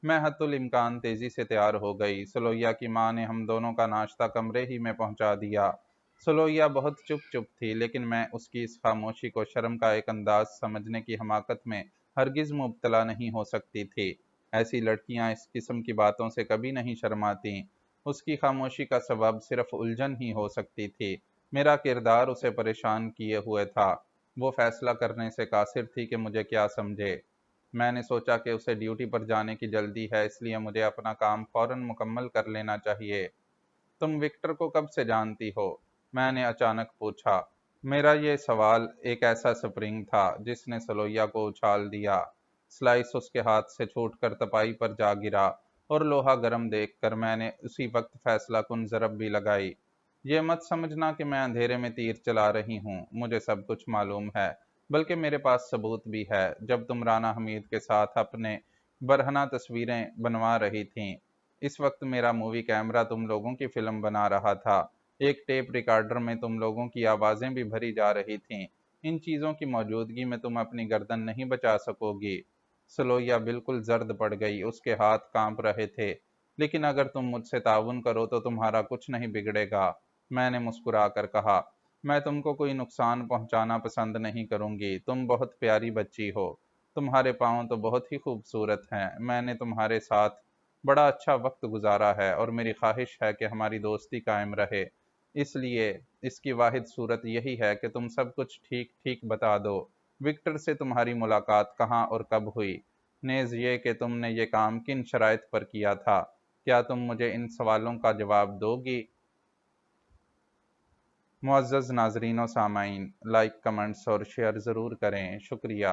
میں حتی الامکان تیزی سے تیار ہو گئی۔ سلویا کی ماں نے ہم دونوں کا ناشتہ کمرے ہی میں پہنچا دیا۔ سلویا بہت چپ تھی، لیکن میں اس کی اس خاموشی کو شرم کا ایک انداز سمجھنے کی حماقت میں ہرگز مبتلا نہیں ہو سکتی تھی۔ ایسی لڑکیاں اس قسم کی باتوں سے کبھی نہیں شرماتیں۔ اس کی خاموشی کا سبب صرف الجھن ہی ہو سکتی تھی۔ میرا کردار اسے پریشان کیے ہوئے تھا۔ وہ فیصلہ کرنے سے قاصر تھی کہ مجھے کیا سمجھے۔ میں نے سوچا کہ اسے ڈیوٹی پر جانے کی جلدی ہے، اس لیے مجھے اپنا کام فوراً مکمل کر لینا چاہیے۔ تم وکٹر کو کب سے جانتی ہو؟ میں نے اچانک پوچھا۔ میرا یہ سوال ایک ایسا سپرنگ تھا جس نے سلویا کو اچھال دیا۔ سلائس اس کے ہاتھ سے چھوٹ کر تپائی پر جا گرا اور لوہا گرم دیکھ کر میں نے اسی وقت فیصلہ کن ضرب بھی لگائی۔ یہ مت سمجھنا کہ میں اندھیرے میں تیر چلا رہی ہوں، مجھے سب کچھ معلوم ہے، بلکہ میرے پاس ثبوت بھی ہے۔ جب تم رانا حمید کے ساتھ اپنے برہنہ تصویریں بنوا رہی تھیں، اس وقت میرا مووی کیمرہ تم لوگوں کی فلم بنا رہا تھا، ایک ٹیپ ریکارڈر میں تم لوگوں کی آوازیں بھی بھری جا رہی تھیں۔ ان چیزوں کی موجودگی میں تم اپنی گردن نہیں بچا سکو گی۔ سلویا بالکل زرد پڑ گئی، اس کے ہاتھ کانپ رہے تھے۔ لیکن اگر تم مجھ سے تعاون کرو تو تمہارا کچھ نہیں بگڑے گا، میں نے مسکرا کر کہا۔ میں تم کو کوئی نقصان پہنچانا پسند نہیں کروں گی، تم بہت پیاری بچی ہو، تمہارے پاؤں تو بہت ہی خوبصورت ہیں، میں نے تمہارے ساتھ بڑا اچھا وقت گزارا ہے اور میری خواہش ہے کہ ہماری دوستی قائم رہے، اس لیے اس کی واحد صورت یہی ہے کہ تم سب کچھ ٹھیک ٹھیک بتا دو۔ وکٹر سے تمہاری ملاقات کہاں اور کب ہوئی؟ نیز یہ کہ تم نے یہ کام کن شرائط پر کیا تھا؟ کیا تم مجھے ان سوالوں کا جواب دو گی؟ معزز ناظرین و سامعین، لائک، کمنٹس اور شیئر ضرور کریں، شکریہ۔